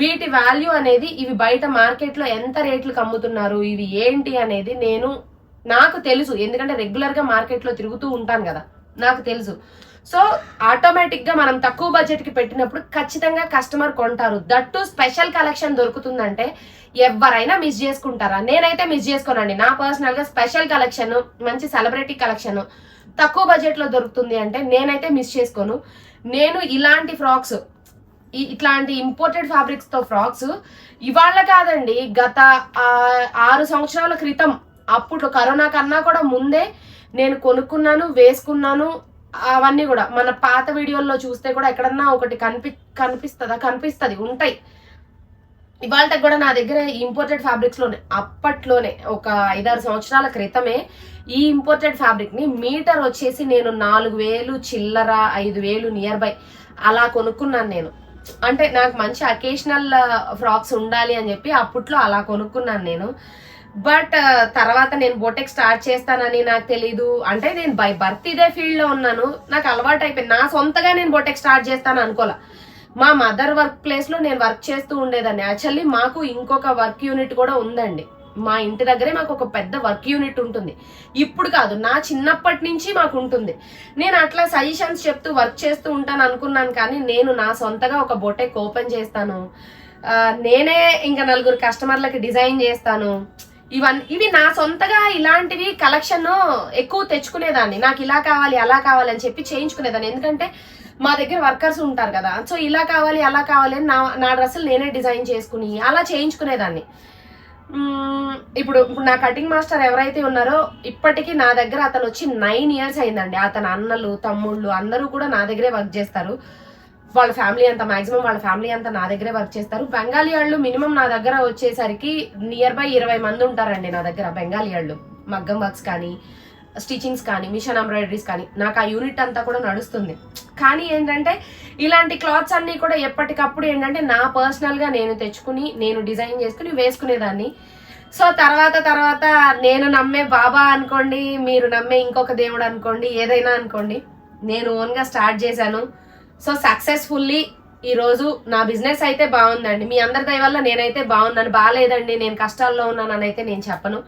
S1: వీటి వాల్యూ అనేది ఇవి బయట మార్కెట్లో ఎంత రేట్లకు అమ్ముతున్నారు, ఇవి ఏంటి అనేది నాకు తెలుసు. ఎందుకంటే రెగ్యులర్గా మార్కెట్లో తిరుగుతూ ఉంటాను కదా, నాకు తెలుసు. సో ఆటోమేటిక్గా మనం తక్కువ బడ్జెట్కి పెట్టినప్పుడు ఖచ్చితంగా కస్టమర్ కొంటారు. దట్టు స్పెషల్ కలెక్షన్ దొరుకుతుందంటే ఎవరైనా మిస్ చేసుకుంటారా? నేనైతే మిస్ చేసుకోనండి. నా పర్సనల్గా స్పెషల్ కలెక్షన్, మంచి సెలబ్రిటీ కలెక్షన్ తక్కువ బడ్జెట్లో దొరుకుతుంది అంటే నేనైతే మిస్ చేసుకోను. నేను ఇలాంటి ఫ్రాక్స్, ఇట్లాంటి ఇంపోర్టెడ్ ఫ్యాబ్రిక్స్తో ఫ్రాక్స్ ఇవాళ కాదండి, గత 6 సంవత్సరాల క్రితం, అప్పుడు కరోనా కన్నా కూడా ముందే నేను కొనుక్కున్నాను, వేసుకున్నాను. అవన్నీ కూడా మన పాత వీడియోల్లో చూస్తే కూడా ఎక్కడన్నా ఒకటి కనిపిస్తుంది, ఉంటాయి. ఇవాళ కూడా నా దగ్గర ఇంపోర్టెడ్ ఫ్యాబ్రిక్స్ లోనే అప్పట్లోనే ఒక 5-6 సంవత్సరాల క్రితమే ఈ ఇంపోర్టెడ్ ఫ్యాబ్రిక్ ని మీటర్ వచ్చేసి నేను 4,000 చిల్లర 5,000 నియర్ బై అలా కొనుక్కున్నాను నేను. అంటే నాకు మంచి అకేషనల్ ఫ్రాక్స్ ఉండాలి అని చెప్పి అప్పట్లో అలా కొనుక్కున్నాను నేను. బట్ తర్వాత నేను బొటెక్ స్టార్ట్ చేస్తానని నాకు తెలీదు. అంటే నేను బై బర్త్ ఇదే ఫీల్డ్ లో ఉన్నాను, నాకు అలవాటు అయిపోయింది. నా సొంతగా నేను బొటెక్ స్టార్ట్ చేస్తాను అనుకోలే. మా మదర్ వర్క్ ప్లేస్ లో నేను వర్క్ చేస్తూ ఉండేదాన్ని. యాక్చువల్లీ మాకు ఇంకొక వర్క్ యూనిట్ కూడా ఉందండి. మా ఇంటి దగ్గరే మాకు ఒక పెద్ద వర్క్ యూనిట్ ఉంటుంది. ఇప్పుడు కాదు, నా చిన్నప్పటి నుంచి మాకు ఉంటుంది. నేను అట్లా సజెషన్స్ చెప్తూ వర్క్ చేస్తూ ఉంటాను అనుకున్నాను. కానీ నేను నా సొంతగా ఒక బొటెక్ ఓపెన్ చేస్తాను, నేనే ఇంకా 4 కస్టమర్లకి డిజైన్ చేస్తాను. ఇవి నా సొంతగా ఇలాంటివి కలెక్షన్ ఎక్కువ తెచ్చుకునేదాన్ని. నాకు ఇలా కావాలి అలా కావాలి అని చెప్పి చేయించుకునేదాన్ని. ఎందుకంటే మా దగ్గర వర్కర్స్ ఉంటారు కదా, సో ఇలా కావాలి అలా కావాలి అని నా డ్రెస్సులు నేనే డిజైన్ చేసుకుని అలా చేయించుకునేదాన్ని. ఇప్పుడు నా కటింగ్ మాస్టర్ ఎవరైతే ఉన్నారో ఇప్పటికీ నా దగ్గర అతను వచ్చి 9 years అయిందండి. అతని అన్నలు తమ్ముళ్ళు అందరూ కూడా నా దగ్గరే వర్క్ చేస్తారు. వాళ్ళ ఫ్యామిలీ అంతా, మాక్సిమం వాళ్ళ ఫ్యామిలీ అంతా నా దగ్గరే వర్క్ చేస్తారు. బెంగాలీ వాళ్ళు మినిమం నా దగ్గర వచ్చేసరికి నియర్ బై 20 మంది ఉంటారండి నా దగ్గర. బెంగాలీ వాళ్ళు మగ్గం వర్క్స్ కానీ, స్టిచింగ్స్ కానీ, మిషన్ ఎంబ్రాయిడరీస్ కానీ, నాకు ఆ యూనిట్ అంతా కూడా నడుస్తుంది. కానీ ఏంటంటే ఇలాంటి క్లాత్స్ అన్ని కూడా ఎప్పటికప్పుడు ఏంటంటే నా పర్సనల్గా నేను తెచ్చుకుని నేను డిజైన్ చేసుకుని వేసుకునేదాన్ని. సో తర్వాత నేను నమ్మే బాబా అనుకోండి, మీరు నమ్మే ఇంకొక దేవుడు అనుకోండి, ఏదైనా అనుకోండి, నేను ఓన్గా స్టార్ట్ చేశాను. సో సక్సెస్ఫుల్లీ ఈరోజు నా బిజినెస్ అయితే బాగుందండి. మీ అందరి దయ వల్ల నేనైతే బాగున్నాను. బాగాలేదండి, నేను కష్టాల్లో ఉన్నానని అయితే నేను చెప్పను.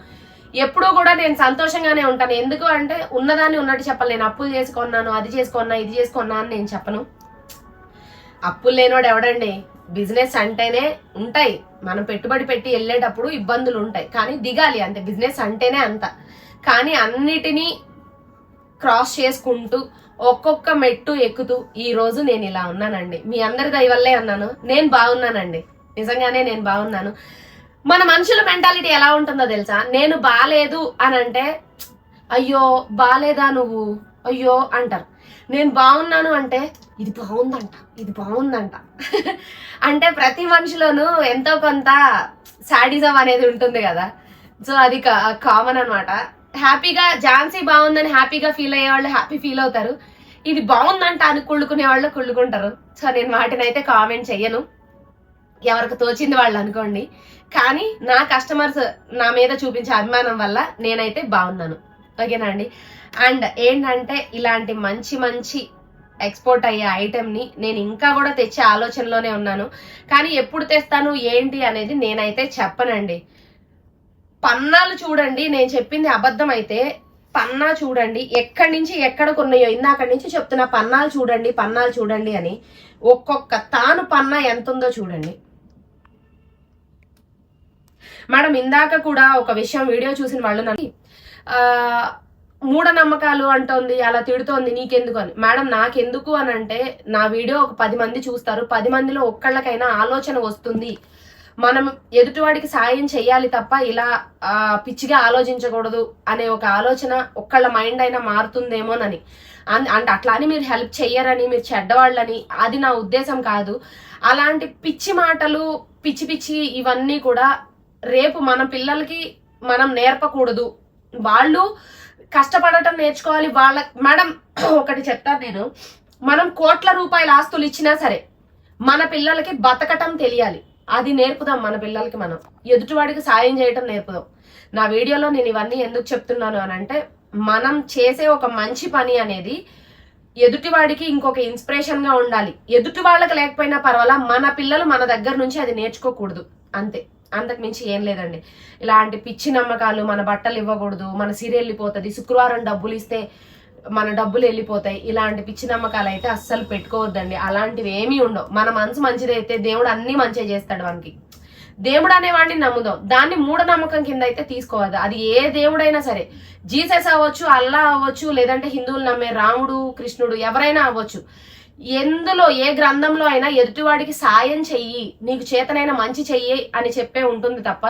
S1: ఎప్పుడూ కూడా నేను సంతోషంగానే ఉంటాను. ఎందుకు అంటే ఉన్నదాన్ని ఉన్నట్టు చెప్పాలి. నేను అప్పులు చేసుకున్నాను, అది చేసుకున్నా, ఇది చేసుకున్నా అని నేను చెప్పను. అప్పులు లేనోడు ఎవడండి? బిజినెస్ అంటేనే ఉంటాయి, మనం పెట్టుబడి పెట్టి వెళ్ళేటప్పుడు ఇబ్బందులు ఉంటాయి, కానీ దిగాలి అంతే. బిజినెస్ అంటేనే అంత. కానీ అన్నిటినీ క్రాస్ చేసుకుంటూ ఒక్కొక్క మెట్టు ఎక్కుతూ ఈ రోజు నేను ఇలా ఉన్నానండి. మీ అందరి దయ వల్లే అన్నాను. నేను బాగున్నానండి, నిజంగానే నేను బాగున్నాను. మన మనుషుల మెంటాలిటీ ఎలా ఉంటుందో తెలుసా? నేను బాలేదు అని అంటే అయ్యో బాలేదా నువ్వు, అయ్యో అంటారు. నేను బాగున్నాను అంటే ఇది బాగుందంట అంటే ప్రతి మనిషిలోనూ ఎంతో కొంత సాడిజం అనేది ఉంటుంది కదా. సో అది కామన్ అనమాట. హ్యాపీగా ఝాన్సీ బాగుందని హ్యాపీగా ఫీల్ అయ్యేవాళ్ళు హ్యాపీ ఫీల్ అవుతారు, ఇది బాగుందంట అని కుళ్ళుకునే వాళ్ళు కుళ్ళుకుంటారు. సో నేను వాటిని అయితే కామెంట్ చెయ్యను, ఎవరికి తోచింది వాళ్ళు అనుకోండి. కానీ నా కస్టమర్స్ నా మీద చూపించే అభిమానం వల్ల నేనైతే బాగున్నాను. ఓకేనా అండి? అండ్ ఏంటంటే ఇలాంటి మంచి ఎక్స్పోర్ట్ అయ్యే ఐటెంని నేను ఇంకా కూడా తెచ్చే ఆలోచనలోనే ఉన్నాను. కానీ ఎప్పుడు తెస్తాను ఏంటి అనేది నేనైతే చెప్పనండి. పన్నాలు చూడండి, నేను చెప్పింది అబద్ధం అయితే పన్నా చూడండి, ఎక్కడి నుంచి ఎక్కడ కొన్నాయో ఇందాకడి నుంచి చెప్తున్నా. పన్నాలు చూడండి అని. ఒక్కొక్క తాను పన్నా ఎంత ఉందో చూడండి మేడం. ఇందాక కూడా ఒక విషయం వీడియో చూసిన వాళ్ళు నాకు మూఢనమ్మకాలు అంటోంది, అలా తిడుతోంది, నీకెందుకు అని. మేడం నాకెందుకు అని అంటే నా వీడియో ఒక 10 మంది చూస్తారు, 10 మందిలో ఒక్కళ్ళకైనా ఆలోచన వస్తుంది, మనం ఎదుటివాడికి సాయం చెయ్యాలి తప్ప ఇలా పిచ్చిగా ఆలోచించకూడదు అనే ఒక ఆలోచన ఒక్కళ్ళ మైండ్ అయినా మారుతుందేమోనని. అంటే అట్లా అని మీరు హెల్ప్ చెయ్యరని, మీరు చెడ్డవాళ్ళని అది నా ఉద్దేశం కాదు. అలాంటి పిచ్చి మాటలు, పిచ్చి ఇవన్నీ కూడా రేపు మన పిల్లలకి మనం నేర్పకూడదు. వాళ్ళు కష్టపడటం నేర్చుకోవాలి. మేడం ఒకటి చెప్తాను నేను, మనం కోట్ల రూపాయల ఆస్తులు ఇచ్చినా సరే మన పిల్లలకి బతకటం తెలియాలి. అది నేర్పుదాం మన పిల్లలకి. మనం ఎదుటివాడికి సాయం చేయటం నేర్పుదాం. నా వీడియోలో నేను ఇవన్నీ ఎందుకు చెప్తున్నాను అని అంటే, మనం చేసే ఒక మంచి పని అనేది ఎదుటివాడికి ఇంకొక ఇన్స్పిరేషన్ గా ఉండాలి. ఎదుటి వాళ్ళకి లేకపోయినా పర్వాలా, మన పిల్లలు మన దగ్గర నుంచి అది నేర్చుకోకూడదు, అంతే. అంతకు మించి ఏం లేదండి. ఇలాంటి పిచ్చి నమ్మకాలు, మన బట్టలు ఇవ్వకూడదు, మన సీరియల్ వెళ్ళిపోతుంది, శుక్రవారం డబ్బులు ఇస్తే మన డబ్బులు వెళ్ళిపోతాయి, ఇలాంటి పిచ్చి నమ్మకాలు అయితే అస్సలు పెట్టుకోవద్దండి. అలాంటివి ఏమీ ఉండవు. మన మనసు మంచిదైతే దేవుడు అన్ని మంచిగా చేస్తాడు. మనకి దేవుడు అనేవాడిని నమ్ముదాం, దాన్ని మూఢనమ్మకం కింద అయితే తీసుకోవద్దు. అది ఏ దేవుడైనా సరే, జీసస్ అవ్వచ్చు, అల్లా అవ్వచ్చు, లేదంటే హిందువులు నమ్మే రాముడు, కృష్ణుడు, ఎవరైనా అవ్వచ్చు. ఎందులో ఏ గ్రంథంలో అయినా ఎదుటివాడికి సాయం చెయ్యి, నీకు చేతనైన మంచి చెయ్యి అని చెప్పే ఉంటుంది తప్ప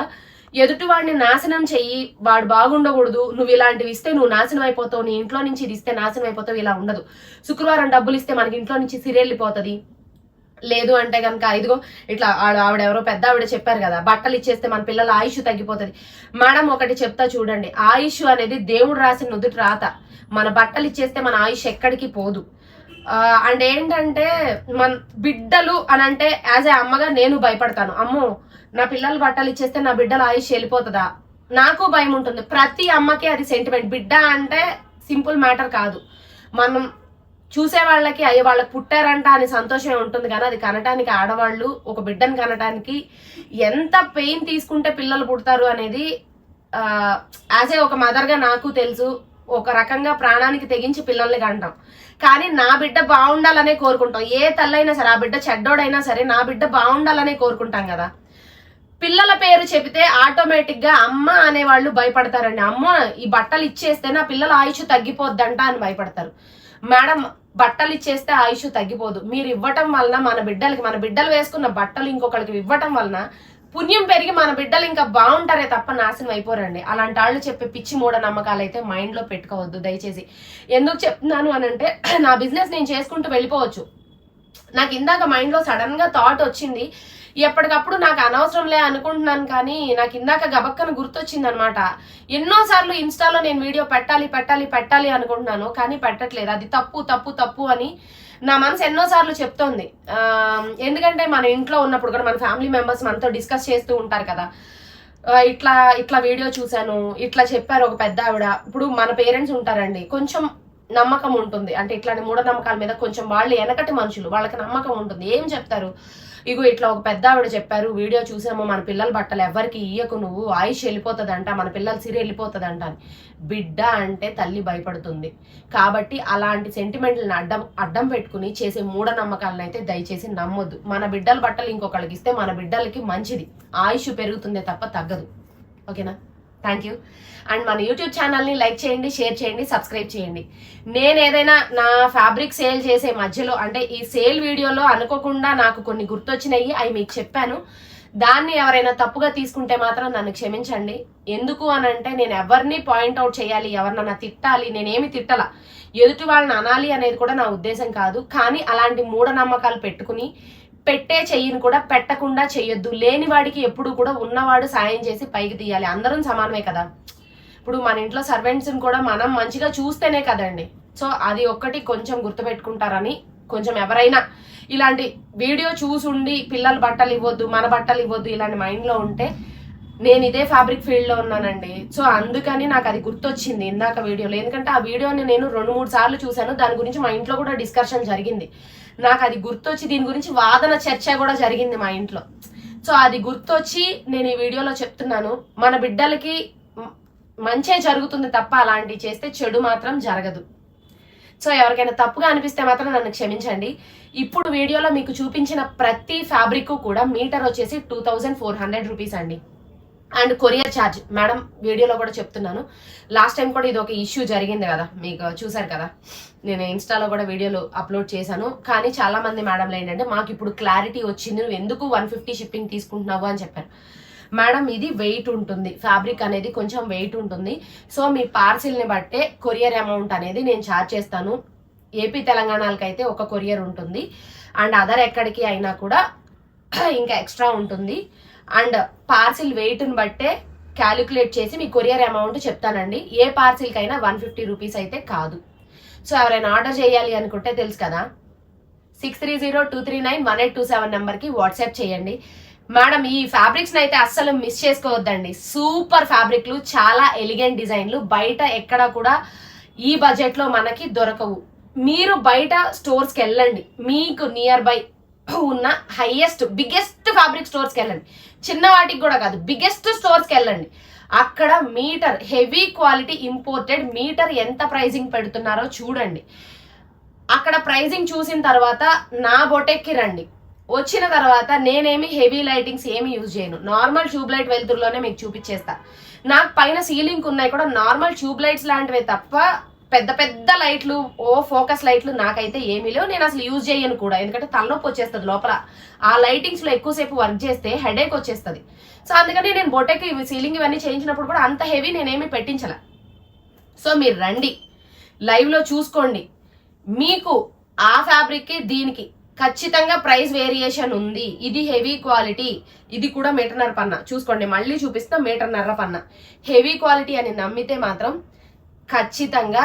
S1: ఎదుటివాడిని నాశనం చెయ్యి, వాడు బాగుండకూడదు, నువ్వు ఇలాంటివి ఇస్తే నువ్వు నాశనం అయిపోతావు, నీ ఇంట్లో నుంచి ఇది ఇస్తే నాశనం అయిపోతావు, ఇలా ఉండదు. శుక్రవారం డబ్బులు ఇస్తే మనకి ఇంట్లో నుంచి సిరెళ్ళిపోతుంది, లేదు అంటే కనుక ఇదిగో ఇట్లా ఆవిడెవరో పెద్ద ఆవిడ చెప్పారు కదా, బట్టలు ఇచ్చేస్తే మన పిల్లల ఆయుష్ తగ్గిపోతుంది. మేడం ఒకటి చెప్తా చూడండి, ఆయుష్ అనేది దేవుడు రాసిన నుదుటి రాత. మన బట్టలు ఇచ్చేస్తే మన ఆయుష్ ఎక్కడికి పోదు. అండ్ ఏంటంటే మన బిడ్డలు అని అంటే యాజ్ ఏ అమ్మగా నేను భయపడతాను. అమ్మో, నా పిల్లలు బట్టలు ఇచ్చేస్తే నా బిడ్డల ఆయుష్ వెళ్ళిపోతుందా, నాకు భయం ఉంటుంది. ప్రతి అమ్మకి అది సెంటిమెంట్. బిడ్డ అంటే సింపుల్ మ్యాటర్ కాదు. మనం చూసే వాళ్ళకి అయ్యే వాళ్ళకి పుట్టారంట అని సంతోషమే ఉంటుంది, కానీ అది కనటానికి ఆడవాళ్ళు ఒక బిడ్డను కనటానికి ఎంత పెయిన్ తీసుకుంటే పిల్లలు పుడతారు అనేది యాజ్ ఏ ఒక మదర్గా నాకు తెలుసు. ఒక రకంగా ప్రాణానికి తెగించి పిల్లల్ని కంటాం, కానీ నా బిడ్డ బాగుండాలనే కోరుకుంటాం. ఏ తల్లైనా సరే, ఆ బిడ్డ చెడ్డోడైనా సరే నా బిడ్డ బాగుండాలనే కోరుకుంటాం కదా. పిల్లల పేరు చెబితే ఆటోమేటిక్ గా అమ్మ అనేవాళ్ళు భయపడతారండి. అమ్మ ఈ బట్టలు ఇచ్చేస్తే నా పిల్లల ఆయుష్ తగ్గిపోద్దంట అని భయపడతారు. మేడం, బట్టలు ఇచ్చేస్తే ఆయుష్ తగ్గిపోదు. మీరు ఇవ్వటం వలన మన బిడ్డలు వేసుకున్న బట్టలు ఇంకొకరికి ఇవ్వటం వలన పుణ్యం పెరిగి మన బిడ్డలు ఇంకా బాగుంటారే తప్ప నాశనం అయిపోరండి. అలాంటి వాళ్ళు చెప్పే పిచ్చి మూఢ నమ్మకాలు అయితే మైండ్ లో పెట్టుకోవద్దు దయచేసి. ఎందుకు చెప్తున్నాను అని అంటే, నా బిజినెస్ నేను చేసుకుంటూ వెళ్ళిపోవచ్చు. నాకు ఇందాక మైండ్ లో సడన్ గా థాట్ వచ్చింది, ఎప్పటికప్పుడు నాకు అనవసరంలే అనుకుంటున్నాను, కానీ నాకు ఇందాక గబక్కన గుర్తొచ్చింది అనమాట. ఎన్నోసార్లు ఇన్స్టాలో నేను వీడియో పెట్టాలి అనుకుంటున్నాను, కానీ పెట్టట్లేదు. అది తప్పు తప్పు తప్పు అని నా మనసు ఎన్నోసార్లు చెప్తోంది. ఎందుకంటే మన ఇంట్లో ఉన్నప్పుడు కూడా మన ఫ్యామిలీ మెంబర్స్ మనతో డిస్కస్ చేస్తూ ఉంటారు కదా, ఇట్లా వీడియో చూశాను, ఇట్లా చెప్పారు ఒక పెద్ద ఆవిడ. ఇప్పుడు మన పేరెంట్స్ ఉంటారండి, కొంచెం నమ్మకం ఉంటుంది, అంటే ఇట్లాంటి మూఢనమ్మకాల మీద కొంచెం వాళ్ళు వెనకటి మనుషులు, వాళ్ళకి నమ్మకం ఉంటుంది. ఏం చెప్తారు, ఇగో ఇట్లా ఒక పెద్ద ఆవిడ చెప్పారు, వీడియో చూసాము, మన పిల్లల బట్టలు ఎవరికి ఇయ్యకు, నువ్వు ఆయుష్ వెళ్ళిపోతుందంట, మన పిల్లల సిరి వెళ్ళిపోతుందంట అని. బిడ్డ అంటే తల్లి భయపడుతుంది. కాబట్టి అలాంటి సెంటిమెంట్లను అడ్డం పెట్టుకుని చేసే మూఢనమ్మకాలను అయితే దయచేసి నమ్మొద్దు. మన బిడ్డల బట్టలు ఇంకొకళ్ళకి ఇస్తే మన బిడ్డలకి మంచిది, ఆయుష్ పెరుగుతుందే తప్ప తగ్గదు. ఓకేనా? Thank you. అండ్ మన యూట్యూబ్ ఛానల్ని లైక్ చేయండి, షేర్ చేయండి, సబ్స్క్రైబ్ చేయండి. నేను ఏదైనా నా ఫ్యాబ్రిక్ సేల్ చేసే మధ్యలో, అంటే ఈ సేల్ వీడియోలో అనుకోకుండా నాకు కొన్ని గుర్తొచ్చినాయి, అవి మీకు చెప్పాను. దాన్ని ఎవరైనా తప్పుగా తీసుకుంటే మాత్రం నన్ను క్షమించండి. ఎందుకు అని అంటే, నేను ఎవరిని పాయింట్అవుట్ చేయాలి, ఎవరినన్నా తిట్టాలి, నేనేమి తిట్టలా, ఎదుటి వాళ్ళని అనాలి అనేది కూడా నా ఉద్దేశం కాదు. కానీ అలాంటి మూఢనమ్మకాలు పెట్టుకుని పెట్టే చెయ్యిని కూడా పెట్టకుండా చెయ్యొద్దు. లేని వాడికి ఎప్పుడు కూడా ఉన్నవాడు సాయం చేసి పైకి తీయాలి. అందరం సమానమే కదా. ఇప్పుడు మన ఇంట్లో సర్వెంట్స్ని కూడా మనం మంచిగా చూస్తేనే కదండి. సో అది ఒక్కటి కొంచెం గుర్తుపెట్టుకుంటారని, కొంచెం ఎవరైనా ఇలాంటి వీడియో చూసుండి పిల్లల బట్టలు ఇవ్వద్దు, మన బట్టలు ఇవ్వద్దు ఇలాంటి మైండ్లో ఉంటే, నేను ఇదే ఫ్యాబ్రిక్ ఫీల్డ్లో ఉన్నానండి. సో అందుకని నాకు అది గుర్తొచ్చింది ఇందాక వీడియోలో. ఎందుకంటే ఆ వీడియోని నేను 2-3 సార్లు చూశాను, దాని గురించి మా ఇంట్లో కూడా డిస్కషన్ జరిగింది. నాకు అది గుర్తొచ్చి దీని గురించి వాదన చర్చ కూడా జరిగింది మా ఇంట్లో. సో అది గుర్తొచ్చి నేను ఈ వీడియోలో చెప్తున్నాను. మన బిడ్డలకి మంచే జరుగుతుంది తప్ప అలాంటివి చేస్తే చెడు మాత్రం జరగదు. సో ఎవరికైనా తప్పుగా అనిపిస్తే మాత్రం నన్ను క్షమించండి. ఇప్పుడు వీడియోలో మీకు చూపించిన ప్రతి ఫ్యాబ్రిక్ కూడా మీటర్ వచ్చేసి 2400 రూపీస్ అండి. అండ్ కొరియర్ ఛార్జ్ మేడం వీడియోలో కూడా చెప్తున్నాను. లాస్ట్ టైం కూడా ఇది ఒక ఇష్యూ జరిగింది కదా, మీకు చూసారు కదా, నేను ఇన్స్టాలో కూడా వీడియోలు అప్లోడ్ చేశాను. కానీ చాలా మంది మేడంలు ఏంటంటే, మాకు ఇప్పుడు క్లారిటీ వచ్చింది, నువ్వు ఎందుకు 150 షిప్పింగ్ తీసుకుంటున్నావు అని చెప్పారు. మేడం ఇది వెయిట్ ఉంటుంది, ఫ్యాబ్రిక్ అనేది కొంచెం వెయిట్ ఉంటుంది. సో మీ పార్సిల్ని బట్టే కొరియర్ అమౌంట్ అనేది నేను ఛార్జ్ చేస్తాను. ఏపీ తెలంగాణకి అయితే ఒక కొరియర్ ఉంటుంది, అండ్ అదర్ ఎక్కడికి అయినా కూడా ఇంకా ఎక్స్ట్రా ఉంటుంది. అండ్ పార్సిల్ వెయిట్ని బట్టే క్యాలిక్యులేట్ చేసి మీ కొరియర్ అమౌంట్ చెప్తానండి. ఏ పార్సిల్కైనా 150 రూపీస్ అయితే కాదు. సో ఎవరైనా ఆర్డర్ చేయాలి అనుకుంటే తెలుసు కదా, 6302391827 నెంబర్కి వాట్సాప్ చేయండి. మేడం ఈ ఫ్యాబ్రిక్స్ని అయితే అస్సలు మిస్ చేసుకోవద్దండి. సూపర్ ఫ్యాబ్రిక్లు, చాలా ఎలిగెంట్ డిజైన్లు, బయట ఎక్కడ కూడా ఈ బడ్జెట్లో మనకి దొరకవు. మీరు బయట స్టోర్స్కి వెళ్ళండి, మీకు నియర్ బై ఉన్న బిగ్గెస్ట్ ఫ్యాబ్రిక్ స్టోర్స్కి వెళ్ళండి, చిన్న వాటికి కూడా కాదు, బిగ్గెస్ట్ స్టోర్స్కి వెళ్ళండి. అక్కడ metre heavy quality imported metre ఎంత ప్రైజింగ్ పెడుతున్నారో చూడండి. అక్కడ ప్రైజింగ్ చూసిన తర్వాత నా బొటెక్కి రండి. వచ్చిన తర్వాత నేనేమి హెవీ లైటింగ్స్ ఏమి యూజ్ చేయను, నార్మల్ ట్యూబ్ లైట్ వెలుతురులోనే మీకు చూపించేస్తా. నాకు పైన సీలింగ్ ఉన్నాయి కూడా నార్మల్ ట్యూబ్ లైట్స్ లాంటివే తప్ప పెద్ద పెద్ద లైట్లు ఫోకస్ లైట్లు నాకైతే ఏమీ లేవు. నేను అసలు యూజ్ చేయను కూడా, ఎందుకంటే తలనొప్పి వచ్చేస్తుంది లోపల. ఆ లైటింగ్స్లో ఎక్కువసేపు వర్క్ చేస్తే హెడేక్ వచ్చేస్తుంది. సో అందుకని నేను బొటెక్ సీలింగ్ ఇవన్నీ చేయించినప్పుడు కూడా అంత హెవీ నేనేమి పెట్టించాల. సో మీరు రండి, లైవ్లో చూసుకోండి. మీకు ఆ ఫ్యాబ్రిక్కి దీనికి ఖచ్చితంగా ప్రైస్ వేరియేషన్ ఉంది. ఇది హెవీ క్వాలిటీ, ఇది కూడా 1.5 మీటర్ పన్నా. చూసుకోండి, మళ్ళీ చూపిస్తా, 1.5 మీటర్ పన్నా. హెవీ క్వాలిటీ అని నమ్మితే మాత్రం ఖచ్చితంగా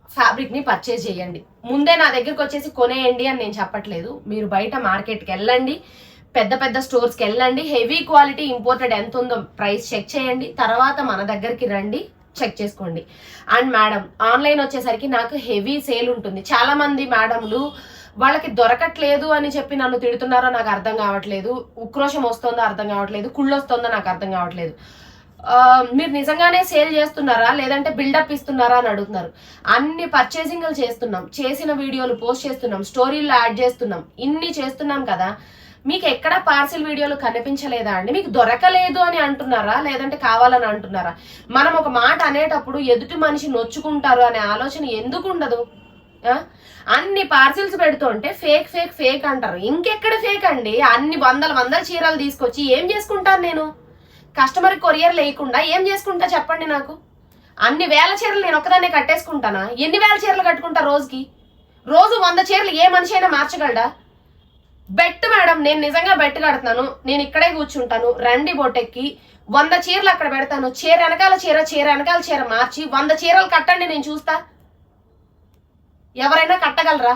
S1: ఫ్యాబ్రిక్ని పర్చేజ్ చేయండి. ముందే నా దగ్గరకు వచ్చేసి కొనేయండి అని నేను చెప్పట్లేదు. మీరు బయట మార్కెట్కి వెళ్ళండి, పెద్ద పెద్ద స్టోర్స్కి వెళ్ళండి, హెవీ క్వాలిటీ ఇంపోర్టెడ్ ఎంత ఉందో ప్రైస్ చెక్ చేయండి, తర్వాత మన దగ్గరికి రండి, చెక్ చేసుకోండి. అండ్ మేడం, ఆన్లైన్ వచ్చేసరికి నాకు హెవీ సేల్ ఉంటుంది. చాలా మంది మేడంలు వాళ్ళకి దొరకట్లేదు అని చెప్పి నన్ను తిడుతున్నారో నాకు అర్థం కావట్లేదు, ఉక్రోషం వస్తుందో అర్థం కావట్లేదు, కుళ్ళు వస్తుందో నాకు అర్థం కావట్లేదు. మీరు నిజంగానే సేల్ చేస్తున్నారా లేదంటే బిల్డప్ ఇస్తున్నారా అని అడుగుతున్నారు. అన్ని పర్చేసింగ్లు చేస్తున్నాం, చేసిన వీడియోలు పోస్ట్ చేస్తున్నాం, స్టోరీలు యాడ్ చేస్తున్నాం, ఇన్ని చేస్తున్నాం కదా. మీకు ఎక్కడ పార్సిల్ వీడియోలు కనిపించలేదా అండి? మీకు దొరకలేదు అని అంటున్నారా లేదంటే కావాలని అంటున్నారా? మనం ఒక మాట అనేటప్పుడు ఎదుటి మనిషి నొచ్చుకుంటారు అనే ఆలోచన ఎందుకు ఉండదు? అన్ని పార్సిల్స్ పెడుతుంటే ఫేక్ ఫేక్ ఫేక్ అంటారు. ఇంకెక్కడ ఫేక్ అండి? అన్ని వందల చీరలు తీసుకొచ్చి ఏం చేసుకుంటాను నేను? కస్టమర్ కొరియర్ లేకుండా ఏం చేసుకుంటా చెప్పండి నాకు? అన్ని వేల చీరలు నేను ఒక్కదాన్నే కట్టేసుకుంటానా? ఎన్ని వేల చీరలు కట్టుకుంటా రోజుకి? రోజు 100 చీరలు ఏ మనిషి అయినా మార్చగలడా? బెట్ మేడం, నేను నిజంగా బెట్ కడుతున్నాను. నేను ఇక్కడే కూర్చుంటాను, రండి బొట్టెక్కి 100 చీరలు అక్కడ పెడతాను. చీర వెనకాల చీర మార్చి 100 చీరలు కట్టండి, నేను చూస్తా. ఎవరైనా కట్టగలరా?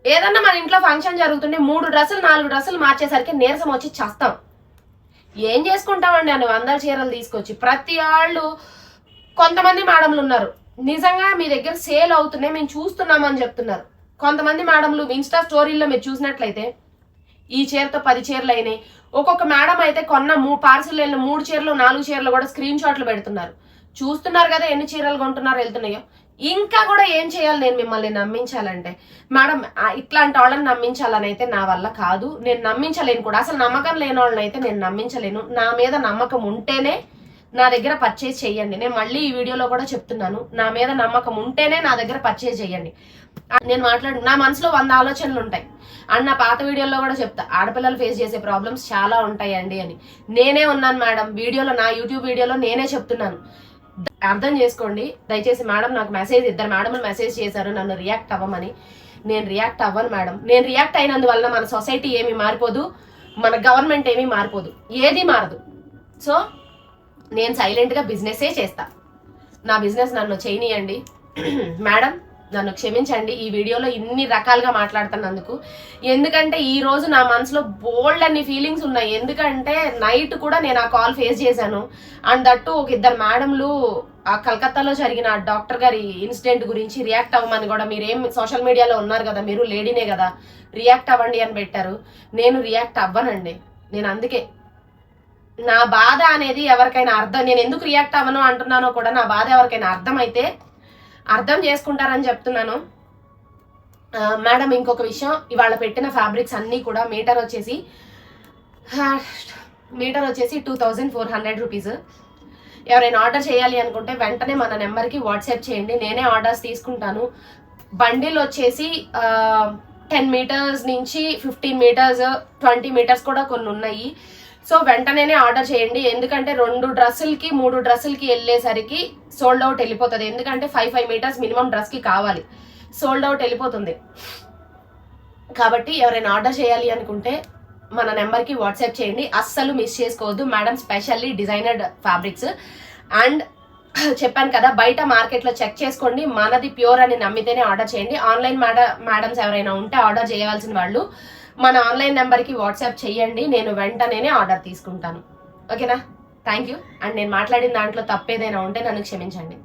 S1: ఏదన్నా మన ఇంట్లో ఫంక్షన్ జరుగుతుంటే 3 డ్రెస్సులు 4 డ్రెస్సులు మార్చేసరికి నీరసం వచ్చి చేస్తాం. ఏం చేసుకుంటామండి అని 100 చీరలు తీసుకొచ్చి? ప్రతి వాళ్ళు కొంతమంది మేడంలు ఉన్నారు, నిజంగా మీ దగ్గర సేల్ అవుతున్నాయి మేము చూస్తున్నామని చెప్తున్నారు. కొంతమంది మేడంలు ఇన్స్టా స్టోరీల్లో మీరు చూసినట్లయితే ఈ చీరతో 10 చీరలు అయినాయి. ఒక్కొక్క మేడం అయితే పార్సిల్ వెళ్ళిన 3 చీరలు 4 చీరలు కూడా స్క్రీన్ షాట్లు పెడుతున్నారు. చూస్తున్నారు కదా ఎన్ని చీరలు కొంటున్నారు, వెళ్తున్నాయో. ఇంకా కూడా ఏం చేయాలి నేను మిమ్మల్ని నమ్మించాలంటే? మేడం, ఇట్లాంటి వాళ్ళని నమ్మించాలని అయితే నా వల్ల కాదు, నేను నమ్మించలేను కూడా. అసలు నమ్మకం లేని వాళ్ళని అయితే నేను నమ్మించలేను. నా మీద నమ్మకం ఉంటేనే నా దగ్గర పర్చేజ్ చేయండి. నేను మళ్ళీ ఈ వీడియోలో కూడా చెప్తున్నాను, నా మీద నమ్మకం ఉంటేనే నా దగ్గర పర్చేజ్ చేయండి. నేను నా మనసులో 100 ఆలోచనలు ఉంటాయి. అండ్ నా పాత వీడియోలో కూడా చెప్తా, ఆడపిల్లలు ఫేస్ చేసే ప్రాబ్లమ్స్ చాలా ఉంటాయండి అని. నేనే ఉన్నాను మేడం, నా యూట్యూబ్ వీడియోలో నేనే చెప్తున్నాను. అర్థం చేసుకోండి దయచేసి. మేడం నాకు ఇద్దరు మేడంలు మెసేజ్ చేశారు నన్ను రియాక్ట్ అవ్వమని. నేను రియాక్ట్ అవ్వను మేడం. నేను రియాక్ట్ అయినందువల్ల మన సొసైటీ ఏమీ మారిపోదు, మన గవర్నమెంట్ ఏమీ మారిపోదు, ఏది మారదు. సో నేను సైలెంట్గా బిజినెస్సే చేస్తా. నా బిజినెస్ నన్ను చేయనియండి. మేడం, నన్ను క్షమించండి ఈ వీడియోలో ఇన్ని రకాలుగా మాట్లాడుతున్నందుకు. ఎందుకంటే ఈ రోజు నా మనసులో బోల్డ్ అన్ని ఫీలింగ్స్ ఉన్నాయి. ఎందుకంటే నైట్ కూడా నేను ఆ కాల్ ఫేస్ చేశాను. అండ్ దట్టు ఒక 2 మేడంలు ఆ కలకత్తాలో జరిగిన డాక్టర్ గారి ఇన్సిడెంట్ గురించి రియాక్ట్ అవ్వమని కూడా, మీరేం సోషల్ మీడియాలో ఉన్నారు కదా, మీరు లేడీనే కదా, రియాక్ట్ అవ్వండి అని పెట్టారు. నేను రియాక్ట్ అవ్వనండి. నేను అందుకే నా బాధ అనేది ఎవరికైనా నేను ఎందుకు రియాక్ట్ అవ్వను అంటున్నానో కూడా, నా బాధ ఎవరికైనా అర్థమైతే అర్థం చేసుకుంటారని చెప్తున్నాను. మేడం, ఇంకొక విషయం, ఇవాళ పెట్టిన ఫ్యాబ్రిక్స్ అన్నీ కూడా మీటర్ వచ్చేసి 2400 రూపీస్. ఎవరైనా ఆర్డర్ చేయాలి అనుకుంటే వెంటనే మన నెంబర్కి వాట్సాప్ చేయండి, నేనే ఆర్డర్స్ తీసుకుంటాను. బండిల్ వచ్చేసి 10 మీటర్స్ నుంచి 15 మీటర్స్ 20 మీటర్స్ కూడా కొన్ని ఉన్నాయి. సో వెంటనే ఆర్డర్ చేయండి. ఎందుకంటే 2 డ్రెస్సులకి 3 డ్రెస్సులకి వెళ్ళేసరికి సోల్డ్ అవుట్ వెళ్ళిపోతుంది. ఎందుకంటే 5 మీటర్స్ మినిమం డ్రెస్కి కావాలి, సోల్డ్ అవుట్ వెళ్ళిపోతుంది. కాబట్టి ఎవరైనా ఆర్డర్ చేయాలి అనుకుంటే మన నెంబర్కి వాట్సాప్ చేయండి, అస్సలు మిస్ చేసుకోవద్దు. Madam specially డిజైనర్డ్ fabrics. అండ్ చెప్పాను కదా, బయట మార్కెట్లో చెక్ చేసుకోండి, మనది ప్యూర్ అని నమ్మితేనే ఆర్డర్ చేయండి. ఆన్లైన్ మేడమ్స్ ఎవరైనా ఉంటే ఆర్డర్ చేయవలసిన వాళ్ళు మన ఆన్లైన్ నెంబర్కి వాట్సాప్ చేయండి, నేను వెంటనే ఆర్డర్ తీసుకుంటాను. ఓకేనా? Thank you. అండ్ నేను మాట్లాడిన దాంట్లో తప్పేదైనా ఉంటే నన్ను క్షమించండి.